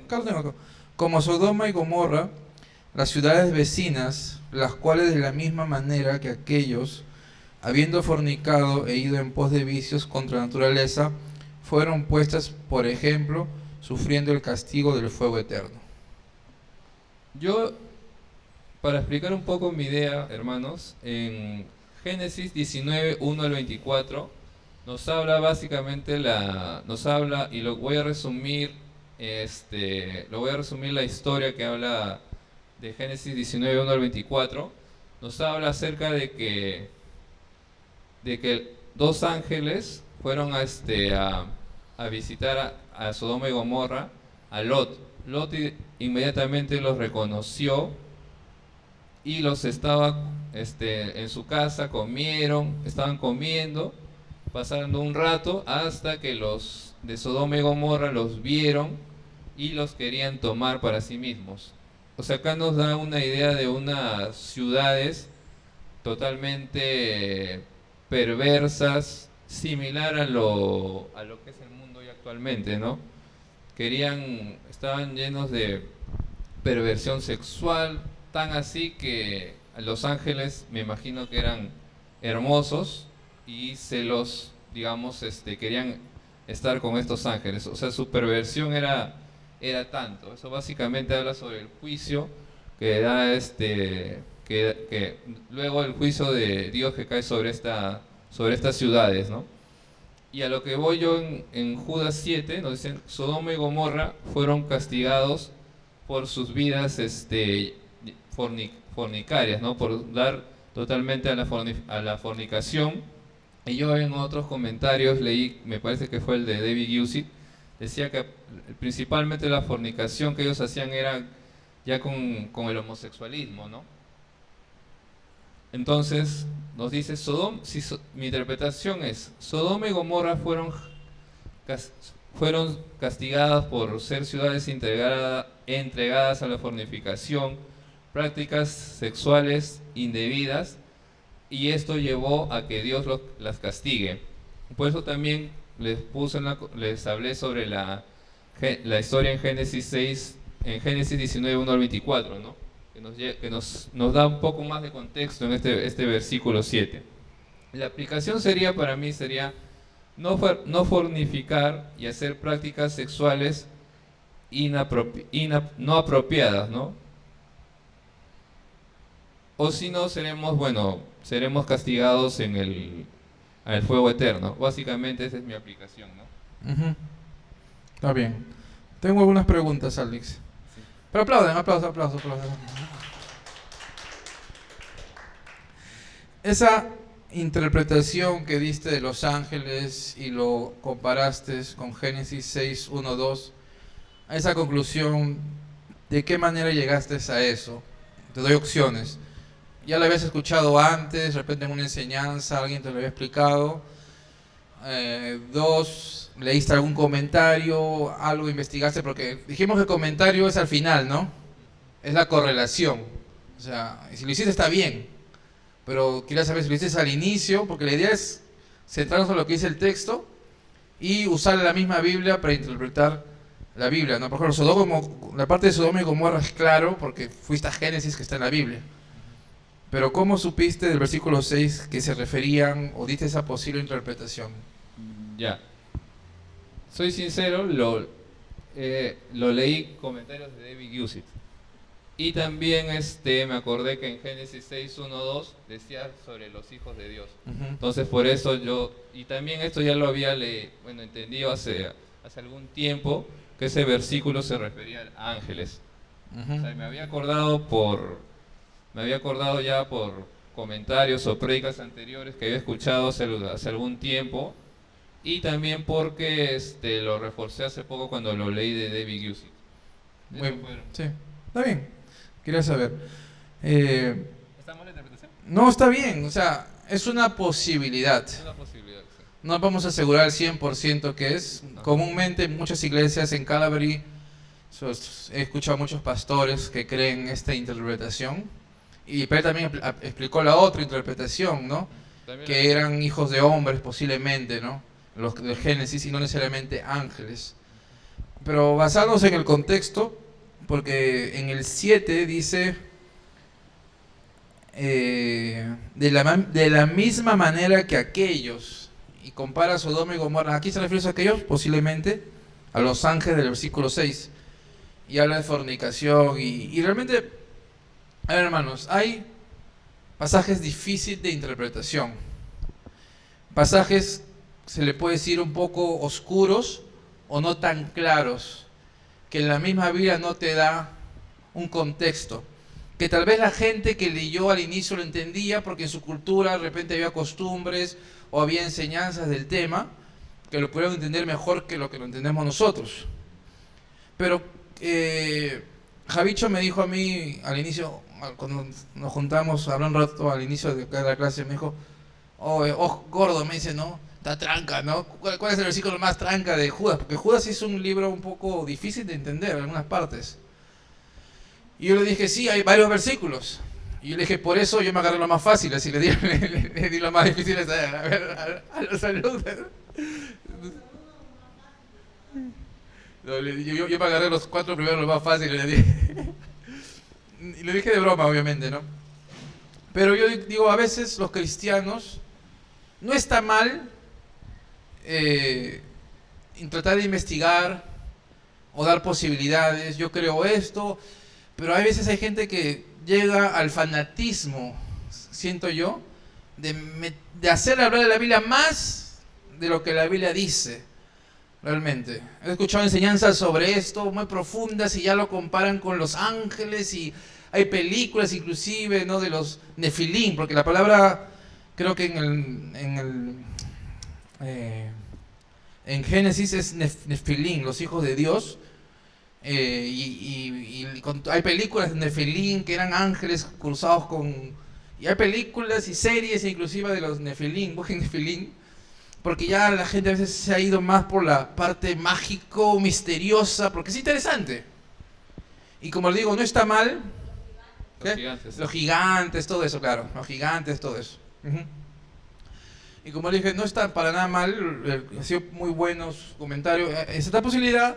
Acá lo tengo acá. Como Sodoma y Gomorra, las ciudades vecinas, las cuales de la misma manera que aquellos, habiendo fornicado e ido en pos de vicios contra la naturaleza, fueron puestas, por ejemplo, sufriendo el castigo del fuego eterno. Yo, para explicar un poco mi idea, hermanos, en Génesis 19, 1 al 24, nos habla básicamente y lo voy a resumir, la historia que habla de Génesis 19, 1 al 24. Nos habla acerca de que dos ángeles fueron a visitar a Sodoma y Gomorra, a Lot. Lot inmediatamente los reconoció y los estaba en su casa, estaban comiendo, pasando un rato hasta que los de Sodoma y Gomorra los vieron y los querían tomar para sí mismos. O sea, acá nos da una idea de unas ciudades totalmente perversas, similar a lo que es el mundo hoy actualmente, ¿no? Estaban llenos de perversión sexual, tan así que los ángeles, me imagino que eran hermosos y querían estar con estos ángeles. O sea, su perversión era tanto. Eso básicamente habla sobre el juicio que da que luego el juicio de Dios que cae sobre estas ciudades, ¿no? Y a lo que voy yo en Judas 7, nos dicen: Sodoma y Gomorra fueron castigados por sus vidas fornicarias, ¿no? Por dar totalmente a la fornicación. Y yo en otros comentarios leí, me parece que fue el de David Gusick, decía que principalmente la fornicación que ellos hacían era ya con el homosexualismo, ¿no? Entonces nos dice mi interpretación es: Sodoma y Gomorra fueron castigadas por ser ciudades entregadas a la fornicación, prácticas sexuales indebidas, y esto llevó a que Dios las castigue. Por eso también les hablé sobre la historia en Génesis 19, 1 al 24, ¿no? Que nos da un poco más de contexto en este versículo 7. La aplicación para mí sería no fornicar y hacer prácticas sexuales no apropiadas, ¿no? O si no, seremos castigados en el fuego eterno. Básicamente esa es mi aplicación, ¿no? Está bien. Tengo algunas preguntas, Alex. Sí. Pero aplausos. Esa interpretación que diste de los ángeles y lo comparaste con Génesis 6, 1, 2, a esa conclusión, ¿de qué manera llegaste a eso? Te doy opciones. ¿Ya lo habías escuchado antes, de repente en una enseñanza, alguien te lo había explicado? Dos, leíste algún comentario, algo investigaste, porque dijimos que el comentario es al final, ¿no? Es la correlación. O sea, si lo hiciste está bien, pero quería saber si lo hiciste al inicio, porque la idea es centrarnos en lo que dice el texto y usar la misma Biblia para interpretar la Biblia, ¿no? Por ejemplo, la parte de Sodoma y Gomorra es claro, porque fuiste a Génesis que está en la Biblia. Pero ¿cómo supiste del versículo 6 que se referían o diste esa posible interpretación? Ya. Soy sincero, lo leí comentarios de David Guzik. Y también me acordé que en Génesis 6, 1, 2 decía sobre los hijos de Dios. Entonces por eso y también esto ya lo había entendido hace algún tiempo, que ese versículo se refería a ángeles. O sea, me había acordado ya por comentarios o prédicas anteriores que había escuchado hace algún tiempo, y también porque lo reforcé hace poco cuando lo leí de David Guzik. Sí, está bien. Quería saber. ¿Está mal la interpretación? No, está bien. O sea, es una posibilidad. Es una posibilidad, sí. No vamos a asegurar al 100% que es. Comúnmente en muchas iglesias en Calvary he escuchado a muchos pastores que creen esta interpretación. Y Pedro también explicó la otra interpretación, ¿no? Que eran hijos de hombres posiblemente, ¿no? Los de Génesis, y no necesariamente ángeles. Pero basados en el contexto, porque en el 7 dice de la misma manera que aquellos, y compara Sodoma y Gomorra. ¿Aquí se refiere a aquellos? Posiblemente a los ángeles del versículo 6, y habla de fornicación y realmente, a ver, hermanos, hay pasajes difíciles de interpretación, pasajes, se le puede decir, un poco oscuros o no tan claros, que en la misma Biblia no te da un contexto, que tal vez la gente que leyó al inicio lo entendía porque en su cultura de repente había costumbres o había enseñanzas del tema que lo pudieron entender mejor que lo entendemos nosotros. Pero Javicho me dijo a mí al inicio, cuando nos juntamos a hablar un rato al inicio de cada clase, me dijo, gordo, me dice, ¿no? Está tranca, ¿no? ¿Cuál es el versículo más tranca de Judas? Porque Judas es un libro un poco difícil de entender en algunas partes. Y yo le dije, sí, hay varios versículos. Y yo le dije, por eso yo me agarré lo más fácil, así le di lo más difícil a los alumnos. Yo me agarré los 4 primeros, lo más fácil, le dije. Y le dije de broma, obviamente, ¿no? Pero yo digo, a veces los cristianos, no está mal tratar de investigar o dar posibilidades. Yo creo esto, pero hay veces hay gente que llega al fanatismo, siento yo, de hacer hablar de la Biblia más de lo que la Biblia dice. Realmente, he escuchado enseñanzas sobre esto muy profundas y ya lo comparan con los ángeles, y hay películas inclusive, ¿no?, de los Nefilim, porque la palabra, creo que en Génesis es Nefilim, los hijos de Dios, hay películas de Nefilim que eran ángeles cruzados con, y hay películas y series inclusive de los Nefilim, busquen Nefilim, porque ya la gente a veces se ha ido más por la parte mágico, misteriosa, porque es interesante. Y como les digo, no está mal. Los gigantes, todo eso, claro. Los gigantes, todo eso. Y como les dije, no está para nada mal. Ha sido muy buenos comentarios. Esta posibilidad,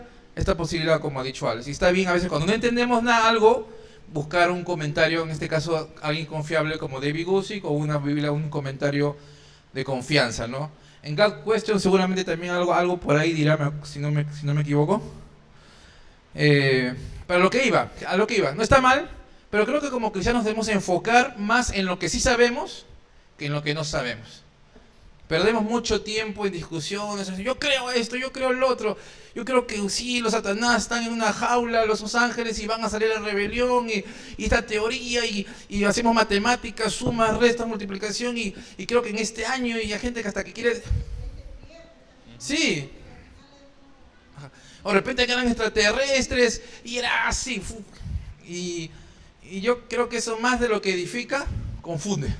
como ha dicho Alex. Y está bien a veces cuando no entendemos algo, buscar un comentario, en este caso alguien confiable como David Guzik, o una Biblia, un comentario de confianza, ¿no? En God Question seguramente también algo por ahí dirá, si no me equivoco. Pero a lo que iba, no está mal, pero creo que como cristianos debemos enfocar más en lo que sí sabemos que en lo que no sabemos. Perdemos mucho tiempo en discusiones, yo creo esto, yo creo lo otro, yo creo que sí, los Satanás están en una jaula, los ángeles, y van a salir a rebelión, y esta teoría, y hacemos matemáticas, sumas, restas, multiplicación, y creo que en este año, y hay gente que hasta que quiere... Sí. O de repente eran extraterrestres, y era así, y yo creo que eso, más de lo que edifica, confunde.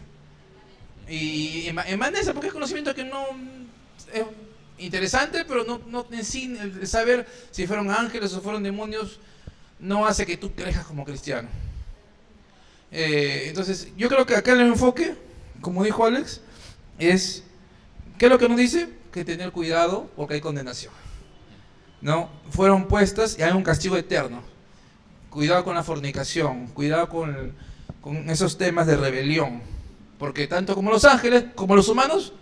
Y emanesa, porque es conocimiento que no es interesante, pero no en sí el saber si fueron ángeles o fueron demonios no hace que tú crezcas como cristiano. Entonces, yo creo que acá el enfoque, como dijo Alex, es, ¿qué es lo que nos dice? Que tener cuidado porque hay condenación. ¿No? Fueron puestas y hay un castigo eterno. Cuidado con la fornicación, cuidado con esos temas de rebelión, porque tanto como los ángeles como los humanos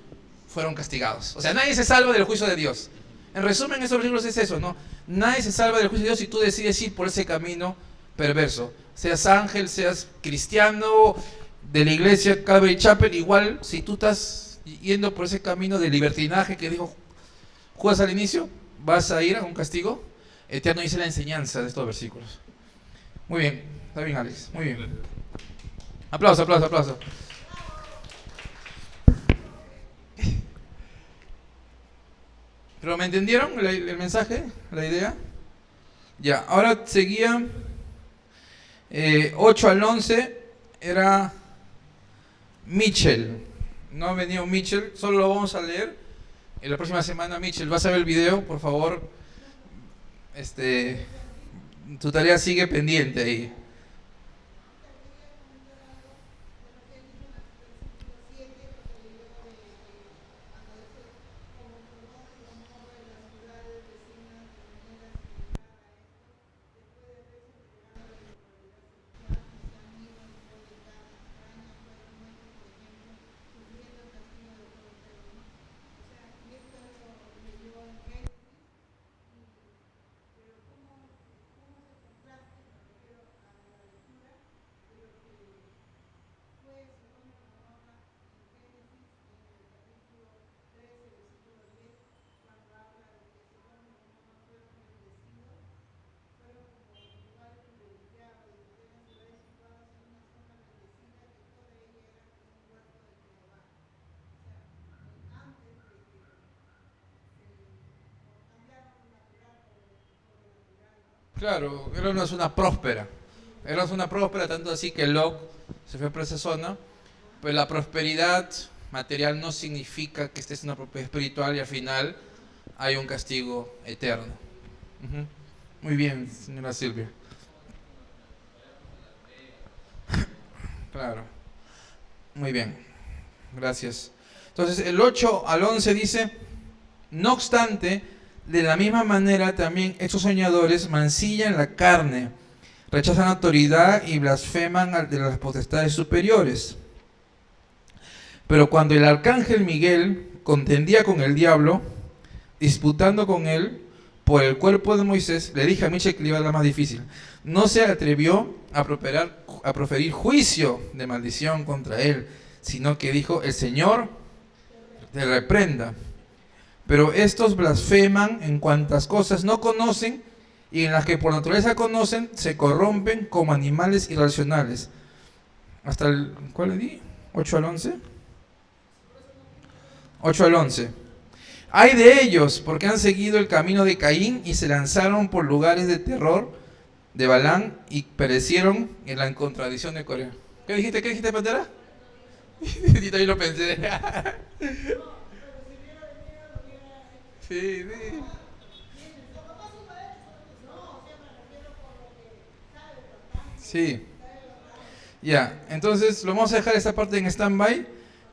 fueron castigados. O sea, nadie se salva del juicio de Dios. En resumen, esos versículos es eso, ¿no? Nadie se salva del juicio de Dios si tú decides ir por ese camino perverso. Seas ángel, seas cristiano, de la iglesia Calvary Chapel, igual si tú estás yendo por ese camino de libertinaje que dijo Judas al inicio, vas a ir a un castigo eterno, dice la enseñanza de estos versículos. Muy bien, está bien Alex, muy bien. Aplauso, aplauso, aplauso. ¿Pero me entendieron el mensaje, la idea? Ya, ahora seguía 8 al 11, era Mitchell. No ha venido Mitchell, solo lo vamos a leer. En la próxima semana, Mitchell, vas a ver el video, por favor. Tu tarea sigue pendiente ahí. Claro, era una zona próspera. Era una zona próspera, tanto así que Lot se fue por esa zona. Pero la prosperidad material no significa que estés en una prosperidad espiritual y al final hay un castigo eterno. Ujú. Muy bien, señora Silvia. Claro, muy bien, gracias. Entonces el 8 al 11 dice, no obstante, de la misma manera también estos soñadores mancillan la carne, rechazan autoridad y blasfeman de las potestades superiores. Pero cuando el arcángel Miguel contendía con el diablo, disputando con él por el cuerpo de Moisés, le dije a Michel que le iba a dar más difícil. No se atrevió a proferir juicio de maldición contra él, sino que dijo, el Señor te reprenda. Pero estos blasfeman en cuantas cosas no conocen y en las que por naturaleza conocen, se corrompen como animales irracionales. Hasta el, ¿cuál le di? 8 al 11. 8 al 11. Hay de ellos, porque han seguido el camino de Caín y se lanzaron por lugares de terror de Balán y perecieron en la contradicción de Corea. ¿Qué dijiste? ¿Qué dijiste, Pantera? Yo también lo pensé. Sí, sí. Sí. Ya, entonces lo vamos a dejar esta parte en stand-by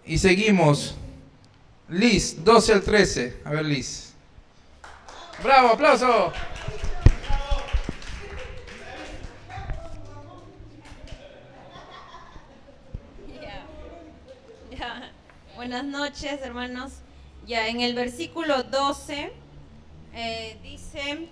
y seguimos. Liz, 12 al 13. A ver, Liz. ¡Bravo, aplauso! Ya. Buenas noches, hermanos. Ya, en el versículo 12 dice: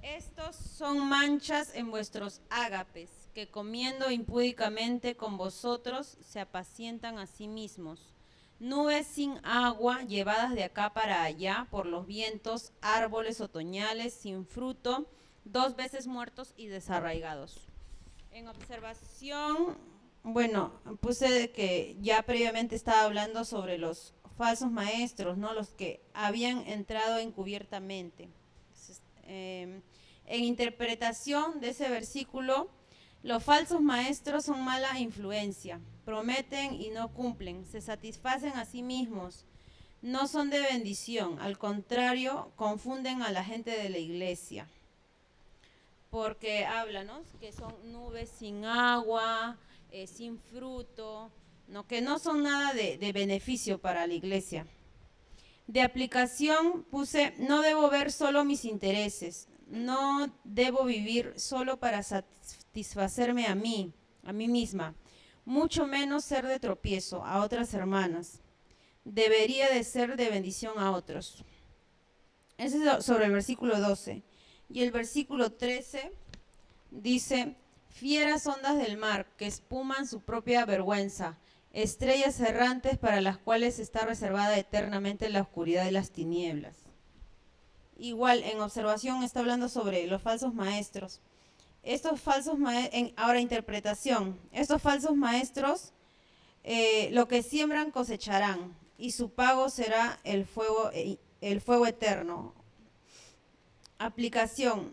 estos son manchas en vuestros ágapes, que comiendo impúdicamente con vosotros se apacientan a sí mismos. Nubes sin agua, llevadas de acá para allá por los vientos, árboles otoñales sin fruto, 2 veces muertos y desarraigados. En observación, bueno, puse que ya previamente estaba hablando sobre los falsos maestros, ¿no? Los que habían entrado encubiertamente. Entonces, en interpretación de ese versículo, Los falsos maestros son mala influencia, prometen y no cumplen, se satisfacen a sí mismos, no son de bendición, al contrario, confunden a la gente de la iglesia. Porque háblanos que son nubes sin agua, sin fruto, no, que no son nada de beneficio para la iglesia. De aplicación puse, no debo ver solo mis intereses, no debo vivir solo para satisfacerme a mí misma, mucho menos ser de tropiezo a otras hermanas. Debería de ser de bendición a otros. Ese es sobre el versículo 12. Y el versículo 13 dice, fieras ondas del mar que espuman su propia vergüenza, estrellas errantes para las cuales está reservada eternamente la oscuridad de las tinieblas. Igual, en observación está hablando sobre los falsos maestros. Estos falsos maestros, ahora interpretación, estos falsos maestros lo que siembran cosecharán y su pago será el fuego eterno. Aplicación,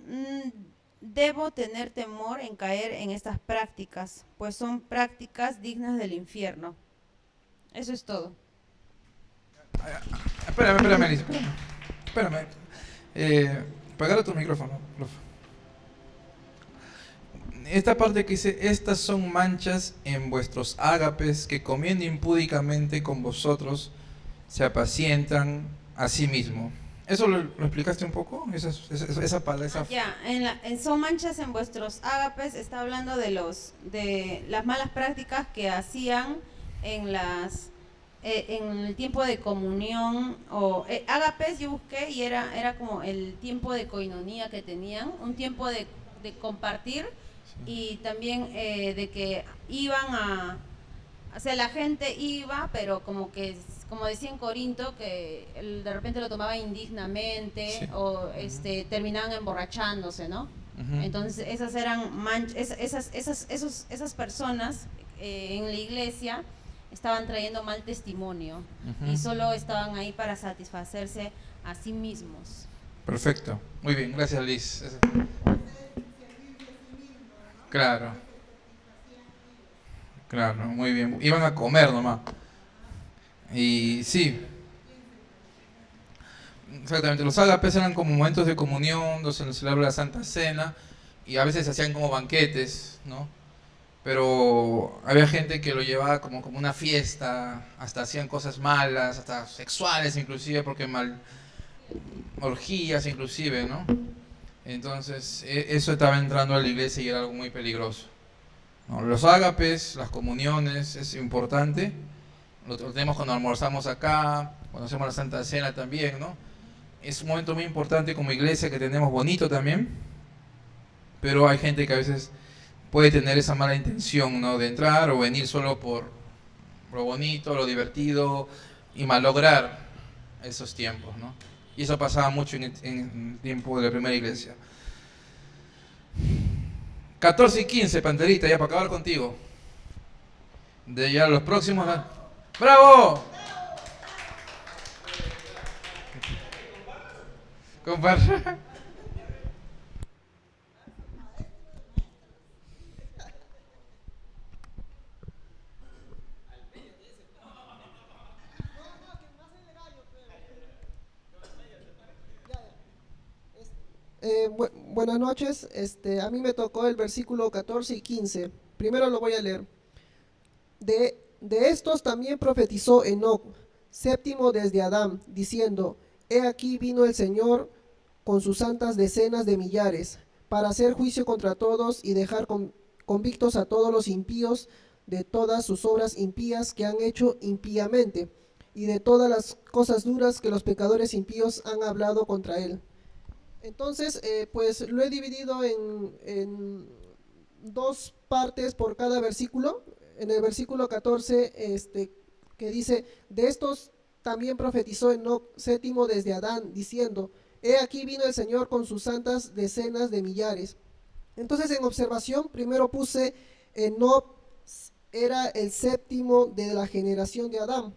debo tener temor en caer en estas prácticas, pues son prácticas dignas del infierno. Eso es todo. Espérame, Alice, espérame. Apagar tu micrófono, profe. Esta parte que dice, estas son manchas en vuestros ágapes que comiendo impúdicamente con vosotros se apacientan a sí mismos. ¿Eso lo explicaste un poco? Esa palabra. Ya, son manchas en vuestros ágapes, está hablando de las malas prácticas que hacían en el tiempo de comunión, o ágapes yo busqué y era como el tiempo de coinonía que tenían, un tiempo de compartir, y también de que iban o sea, la gente iba, pero como decía en Corinto, que de repente lo tomaba indignamente, sí, o terminaban emborrachándose, ¿no? Uh-huh. Entonces esas eran esas personas en la iglesia estaban trayendo mal testimonio, uh-huh, y solo estaban ahí para satisfacerse a sí mismos. Perfecto, muy bien, gracias Liz. Claro, muy bien. Iban a comer nomás. Y sí. Exactamente, los ágapes eran como momentos de comunión, donde se celebra la Santa Cena, y a veces se hacían como banquetes, ¿no? Pero había gente que lo llevaba como una fiesta, hasta hacían cosas malas, hasta sexuales inclusive, porque orgías inclusive, ¿no? Entonces, eso estaba entrando a la iglesia y era algo muy peligroso. ¿No? Los ágapes, las comuniones, es importante. Lo tenemos cuando almorzamos acá, cuando hacemos la Santa Cena también, ¿no? Es un momento muy importante como iglesia que tenemos bonito también. Pero hay gente que a veces puede tener esa mala intención, ¿no? De entrar o venir solo por lo bonito, lo divertido y malograr esos tiempos, ¿no? Y eso pasaba mucho en el tiempo de la primera iglesia. 14 y 15, Panterita, ya para acabar contigo. De ya los próximos. ¡Bravo! Comparte. Buenas noches, a mí me tocó el versículo 14 y 15. Primero lo voy a leer. De estos también profetizó Enoc, séptimo desde Adán, diciendo, he aquí vino el Señor con sus santas decenas de millares, para hacer juicio contra todos y dejar convictos a todos los impíos de todas sus obras impías que han hecho impíamente, y de todas las cosas duras que los pecadores impíos han hablado contra él. Entonces, pues lo he dividido en dos partes por cada versículo. En el versículo 14, que dice, de estos también profetizó Enoc, séptimo desde Adán, diciendo, he aquí vino el Señor con sus santas decenas de millares. Entonces, en observación, primero puse Enoc era el séptimo de la generación de Adán.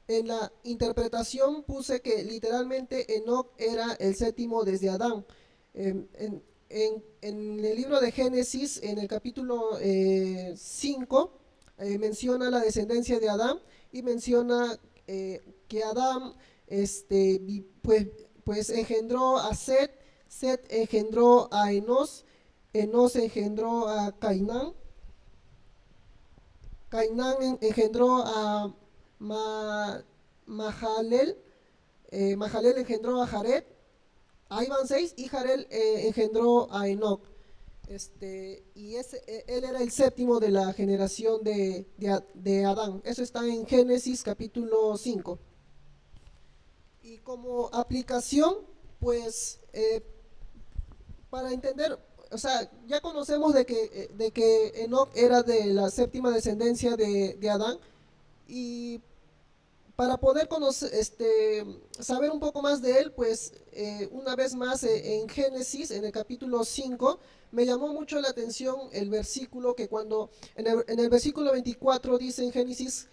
En la interpretación puse que literalmente Enoc era el séptimo desde Adán. En en el libro de Génesis, en el capítulo 5, menciona la descendencia de Adán y menciona que Adán pues engendró a Set, Set engendró a Enos, Enos engendró a Cainán, Cainán engendró a Mahalel, Mahalel engendró a Jared, ahí van 6, y Jared engendró a Enoc. Él era el séptimo de la generación de Adán. Eso está en Génesis capítulo 5. Y como aplicación, pues para entender, o sea, ya conocemos de que Enoc era de la séptima descendencia de Adán, y para poder saber un poco más de él, pues una vez más en Génesis, en el capítulo 5, me llamó mucho la atención el versículo que cuando, en el versículo 24 dice en Génesis,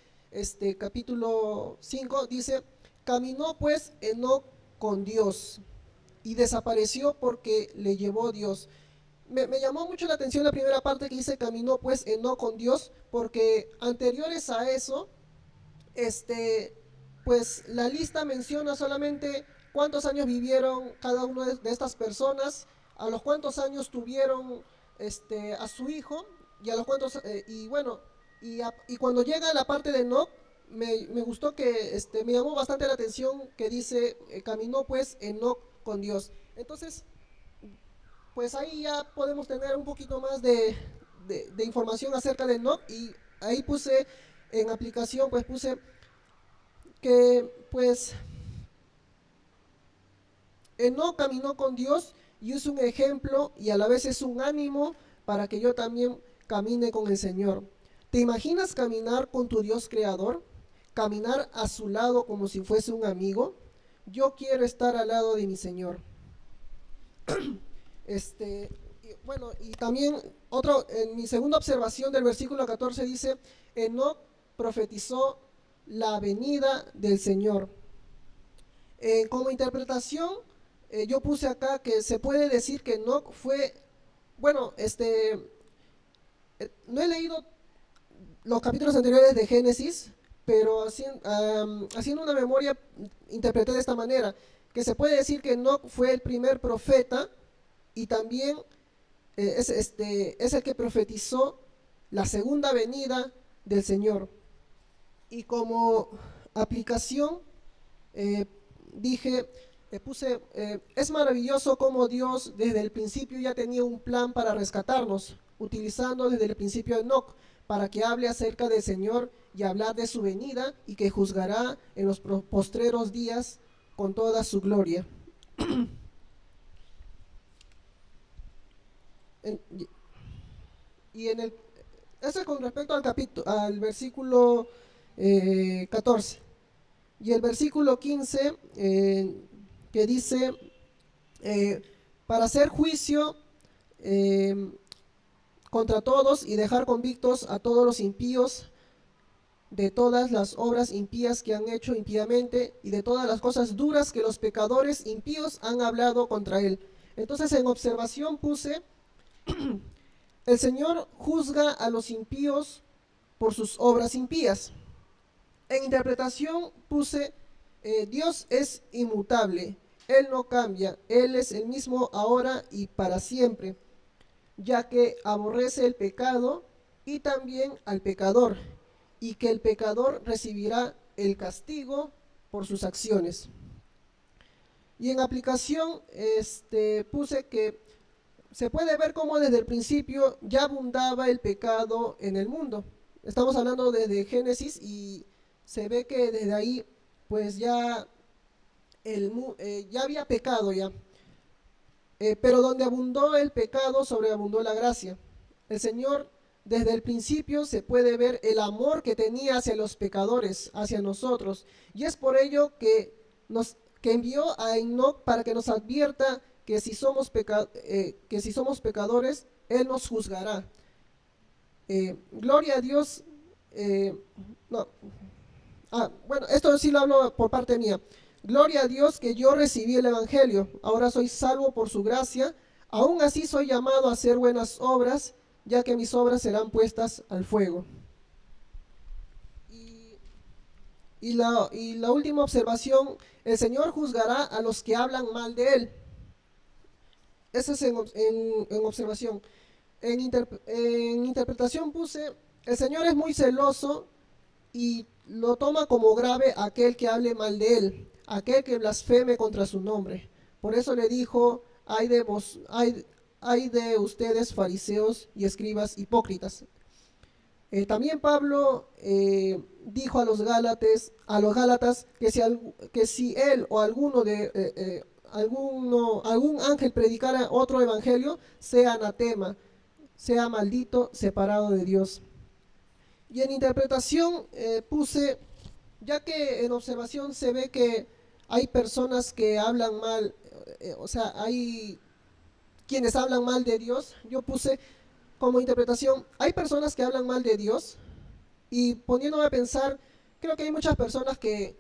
capítulo 5, dice, caminó pues Enoc con Dios y desapareció porque le llevó Dios. Me llamó mucho la atención la primera parte que dice, caminó pues Enoc con Dios, porque anteriores a eso, pues la lista menciona solamente cuántos años vivieron cada una de estas personas, a los cuántos años tuvieron a su hijo, y a los cuántos, y bueno, y cuando llega la parte de Enoc, me gustó que, me llamó bastante la atención que dice, caminó pues Enoc con Dios. Entonces, pues ahí ya podemos tener un poquito más de información acerca de Enoc, y ahí puse, en aplicación, pues puse que pues Enoc caminó con Dios y es un ejemplo y a la vez es un ánimo para que yo también camine con el Señor. ¿Te imaginas caminar con tu Dios creador? Caminar a su lado como si fuese un amigo. Yo quiero estar al lado de mi Señor. Bueno, y también en mi segunda observación del versículo 14 dice, Enoc profetizó la venida del Señor. Como interpretación, yo puse acá que se puede decir que Enoc fue, bueno, no he leído los capítulos anteriores de Génesis, pero haciendo una memoria, interpreté de esta manera, que se puede decir que Enoc fue el primer profeta y también es el que profetizó la segunda venida del Señor. Y como aplicación, puse, es maravilloso cómo Dios desde el principio ya tenía un plan para rescatarnos, utilizando desde el principio a Enoc, para que hable acerca del Señor y hablar de su venida y que juzgará en los postreros días con toda su gloria. Eso es con respecto al versículo 14. Y el versículo 15 que dice, para hacer juicio contra todos y dejar convictos a todos los impíos de todas las obras impías que han hecho impíamente y de todas las cosas duras que los pecadores impíos han hablado contra él. Entonces en observación puse, el Señor juzga a los impíos por sus obras impías. En interpretación puse, Dios es inmutable, Él no cambia, Él es el mismo ahora y para siempre, ya que aborrece el pecado y también al pecador, y que el pecador recibirá el castigo por sus acciones. Y en aplicación puse que se puede ver cómo desde el principio ya abundaba el pecado en el mundo. Estamos hablando desde Génesis y se ve que desde ahí pues ya había pecado ya. Pero donde abundó el pecado, sobreabundó la gracia. El Señor desde el principio se puede ver el amor que tenía hacia los pecadores, hacia nosotros. Y es por ello que envió a Enoc para que nos advierta que si somos pecadores, Él nos juzgará. Gloria a Dios. Bueno, esto sí lo hablo por parte mía. Gloria a Dios que yo recibí el Evangelio. Ahora soy salvo por su gracia. Aún así soy llamado a hacer buenas obras, ya que mis obras serán puestas al fuego. Y la última observación, el Señor juzgará a los que hablan mal de Él. Esa es en observación. En interpretación puse, el Señor es muy celoso y lo toma como grave aquel que hable mal de Él, aquel que blasfeme contra su nombre. Por eso le dijo, ay de ustedes fariseos y escribas hipócritas. También Pablo dijo a los Gálatas que si él o algún ángel predicara otro evangelio, sea anatema, sea maldito, separado de Dios. Y en interpretación puse, ya que en observación se ve que hay personas que hablan mal, o sea, hay quienes hablan mal de Dios, yo puse como interpretación, hay personas que hablan mal de Dios, y poniéndome a pensar, creo que hay muchas personas que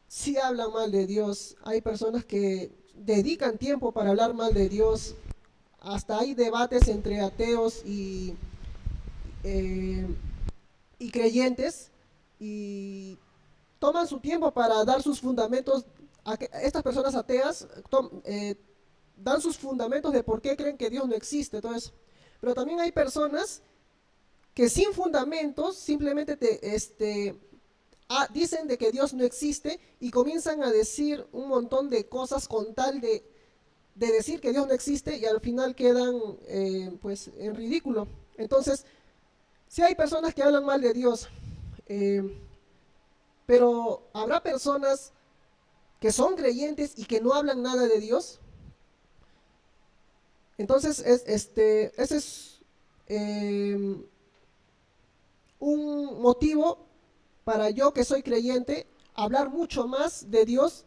sí hablan mal de Dios, hay personas que dedican tiempo para hablar mal de Dios, hasta hay debates entre ateos y creyentes, y toman su tiempo para dar sus fundamentos. Estas personas ateas dan sus fundamentos de por qué creen que Dios no existe, todo eso. Pero también hay personas que sin fundamentos simplemente dicen de que Dios no existe y comienzan a decir un montón de cosas con tal de decir que Dios no existe, y al final quedan pues en ridículo. Entonces, sí hay personas que hablan mal de Dios, pero habrá personas que son creyentes y que no hablan nada de Dios. Entonces, ese es un motivo para yo, que soy creyente, hablar mucho más de Dios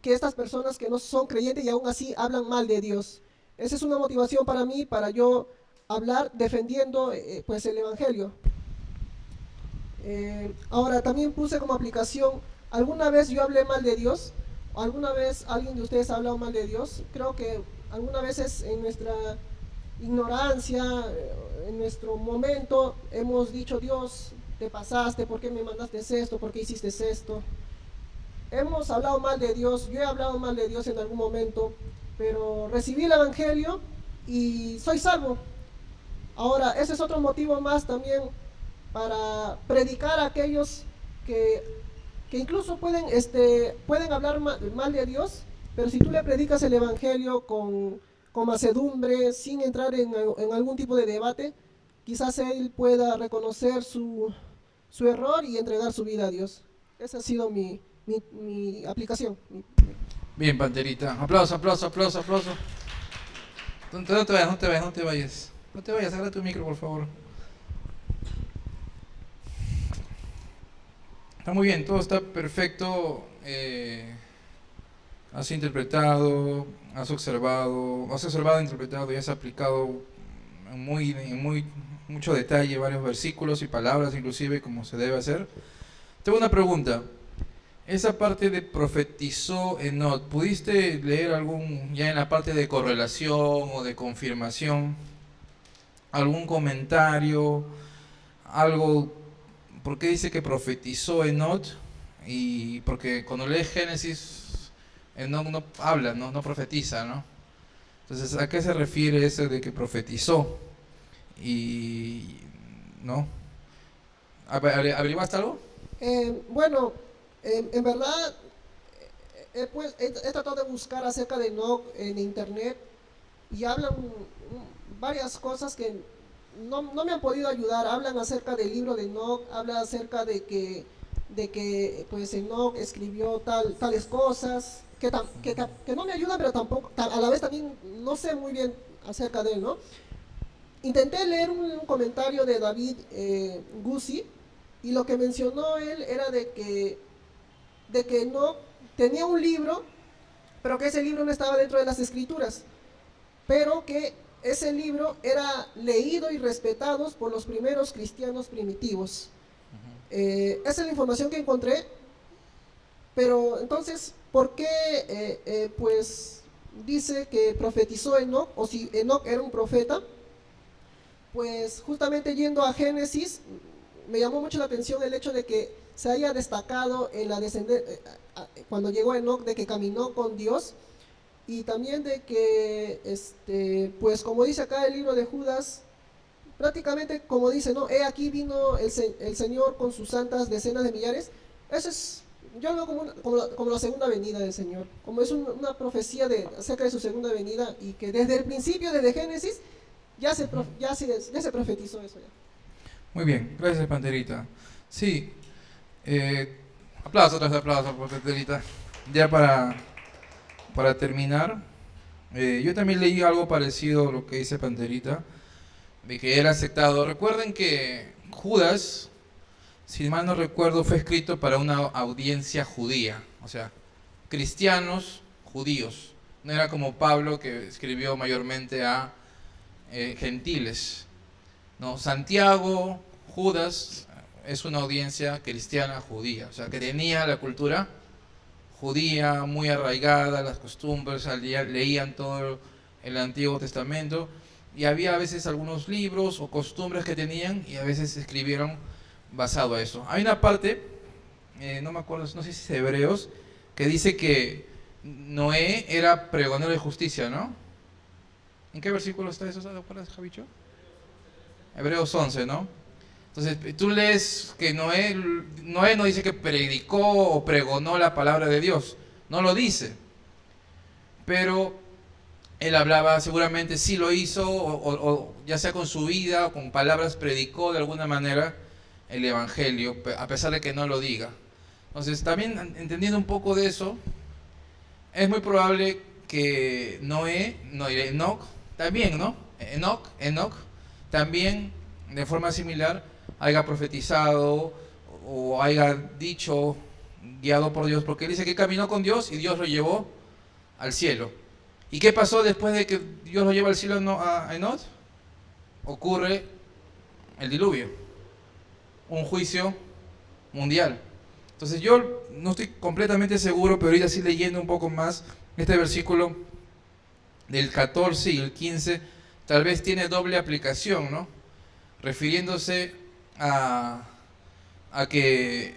que estas personas que no son creyentes y aún así hablan mal de Dios. Esa es una motivación para mí, para yo hablar defendiendo pues el Evangelio. Ahora, también puse como aplicación, ¿alguna vez yo hablé mal de Dios? ¿Alguna vez alguien de ustedes ha hablado mal de Dios? Creo que algunas veces en nuestra ignorancia, en nuestro momento, hemos dicho, Dios, te pasaste, ¿por qué me mandaste esto? ¿Por qué hiciste esto? Hemos hablado mal de Dios, yo he hablado mal de Dios en algún momento, pero recibí el Evangelio y soy salvo. Ahora, ese es otro motivo más también para predicar a aquellos que incluso pueden hablar mal de Dios, pero si tú le predicas el Evangelio con mansedumbre, sin entrar en algún tipo de debate, quizás él pueda reconocer su error y entregar su vida a Dios. Esa ha sido mi aplicación. Bien, Panterita. Aplauso, aplauso, aplauso, aplauso. No te vayas, no te vayas, no te vayas. No te vayas, agarra tu micro, por favor. Está muy bien, todo está perfecto. Has interpretado, has observado, interpretado y has aplicado en mucho detalle varios versículos y palabras, inclusive, como se debe hacer. Tengo una pregunta. Esa parte de profetizó Enoc, ¿pudiste leer ya en la parte de correlación o de confirmación, algún comentario, algo? ¿Por qué dice que profetizó Enoc? Y porque cuando lees Génesis, Enoc no habla, no profetiza, ¿no? Entonces, ¿a qué se refiere eso de que profetizó? Y, ¿no? ¿Averiguaste algo? Bueno, en verdad, he tratado de buscar acerca de Enoc en internet, y hablan varias cosas que no me han podido ayudar. Hablan acerca del libro de Enoc, hablan acerca de que pues Enoc escribió tales cosas que no me ayudan, pero tampoco, a la vez también no sé muy bien acerca de él, ¿no? Intenté leer un comentario de David Guzzi, y lo que mencionó él era de que Enoc tenía un libro, pero que ese libro no estaba dentro de las escrituras, pero que ese libro era leído y respetado por los primeros cristianos primitivos. Esa es la información que encontré. Pero entonces, ¿por qué pues dice que profetizó Enoc, o si Enoc era un profeta, pues justamente yendo a Génesis, me llamó mucho la atención el hecho de que se haya destacado en la descendencia, cuando llegó Enoc, de que caminó con Dios, y también de que, pues como dice acá el libro de Judas, prácticamente como dice, ¿no? He aquí vino el Señor con sus santas decenas de millares. Eso es, yo lo veo como la segunda venida del Señor, como es una profecía acerca de su segunda venida, y que desde el principio, desde Génesis, ya se profetizó eso ya. Muy bien, gracias Panterita. Sí, aplausos, otros aplausos por Panterita. Ya para terminar, yo también leí algo parecido a lo que dice Panterita, de que era aceptado. Recuerden que Judas, si mal no recuerdo, fue escrito para una audiencia judía, o sea, cristianos judíos. No era como Pablo, que escribió mayormente a gentiles. No, Santiago, Judas, es una audiencia cristiana judía, o sea, que tenía la cultura judía muy arraigada, las costumbres, leían todo el Antiguo Testamento, y había a veces algunos libros o costumbres que tenían, y a veces escribieron basado a eso. Hay una parte, no me acuerdo, no sé si es Hebreos, que dice que Noé era pregonero de justicia, ¿no? ¿En qué versículo está eso? ¿Te acuerdas, Javicho? Hebreos 11, ¿no? Entonces, tú lees que Noé no dice que predicó o pregonó la palabra de Dios, no lo dice, pero él hablaba, seguramente sí lo hizo, o ya sea con su vida o con palabras, predicó de alguna manera el Evangelio, a pesar de que no lo diga. Entonces, también entendiendo un poco de eso, es muy probable que Enoc, también, ¿no? Enoc, también de forma similar haya profetizado o haya dicho, guiado por Dios, porque él dice que caminó con Dios y Dios lo llevó al cielo. ¿Y qué pasó después de que Dios lo lleva al cielo a Enoc? Ocurre el diluvio, un juicio mundial. Entonces yo no estoy completamente seguro, pero ahorita sí leyendo un poco más, este versículo del 14 y el 15 tal vez tiene doble aplicación, ¿no? Refiriéndose a que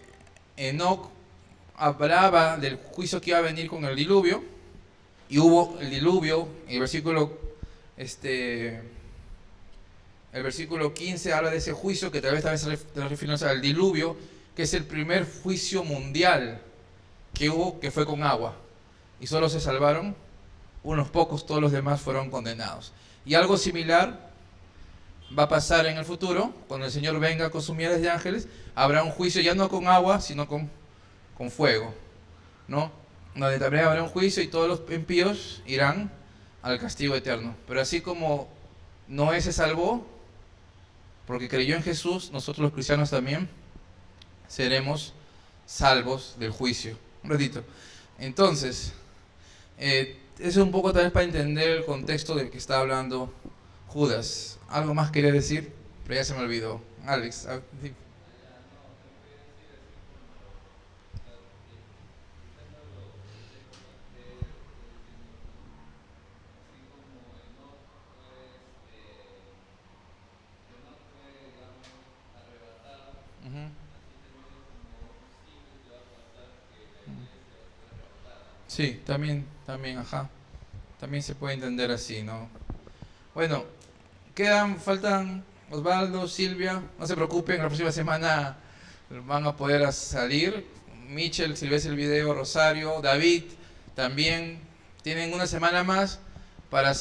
Enoc hablaba del juicio que iba a venir con el diluvio, y hubo el diluvio, y el versículo 15 habla de ese juicio que tal vez refiriéndose al diluvio, que es el primer juicio mundial que hubo, que fue con agua, y solo se salvaron unos pocos, todos los demás fueron condenados. Y algo similar va a pasar en el futuro, cuando el Señor venga con sus millares de ángeles, habrá un juicio ya no con agua, sino con fuego, ¿no? Donde también habrá un juicio y todos los impíos irán al castigo eterno. Pero así como Noé se salvó, porque creyó en Jesús, nosotros los cristianos también seremos salvos del juicio. Un ratito. Entonces, eso es un poco tal vez para entender el contexto del que está hablando Judas. Algo más quería decir, pero ya se me olvidó. Alex, sí. Ujú. Sí, también, ajá. También se puede entender así, ¿no? Bueno, faltan Osvaldo, Silvia, no se preocupen, la próxima semana van a poder salir. Michel, si ves el video, Rosario, David, también tienen una semana más para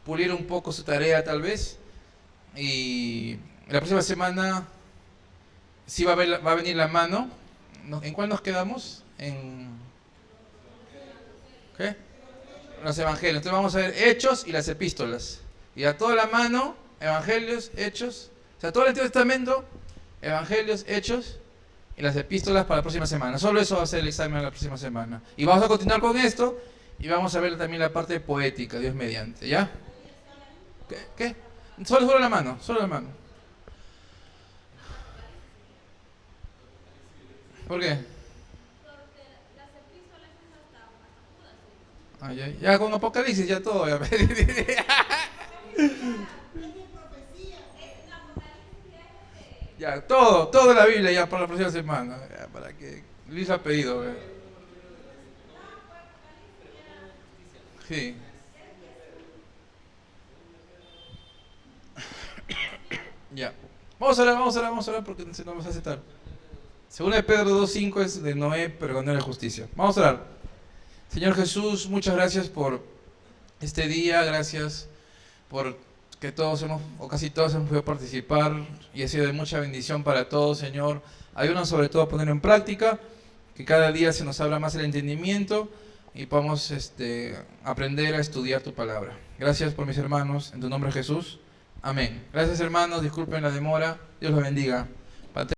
pulir un poco su tarea tal vez. Y la próxima semana sí va a venir la mano. ¿En cuál nos quedamos? ¿Qué? Los evangelios. Entonces vamos a ver Hechos y las epístolas. Y a toda la mano, evangelios, hechos. O sea, todo el Antiguo Testamento, evangelios, hechos y las epístolas para la próxima semana. Solo eso va a ser el examen de la próxima semana. Y vamos a continuar con esto y vamos a ver también la parte poética, Dios mediante. ¿Ya? ¿Qué? Solo la mano, solo la mano. ¿Por qué? Ya con Apocalipsis, ya todo. Ya. Ya, todo la Biblia ya para la próxima semana. Ya, para que Luis ha pedido. Sí. Ya. Vamos a orar porque se nos va a aceptar. Según de Pedro 2.5 es de Noé, pero no era justicia. Vamos a orar. Señor Jesús, muchas gracias por este día, gracias por que todos o casi todos hemos podido participar y ha sido de mucha bendición para todos, Señor. Ayúdanos sobre todo a ponerlo en práctica, que cada día se nos abra más el entendimiento y podamos aprender a estudiar tu palabra. Gracias por mis hermanos, en tu nombre Jesús. Amén. Gracias hermanos, disculpen la demora. Dios los bendiga.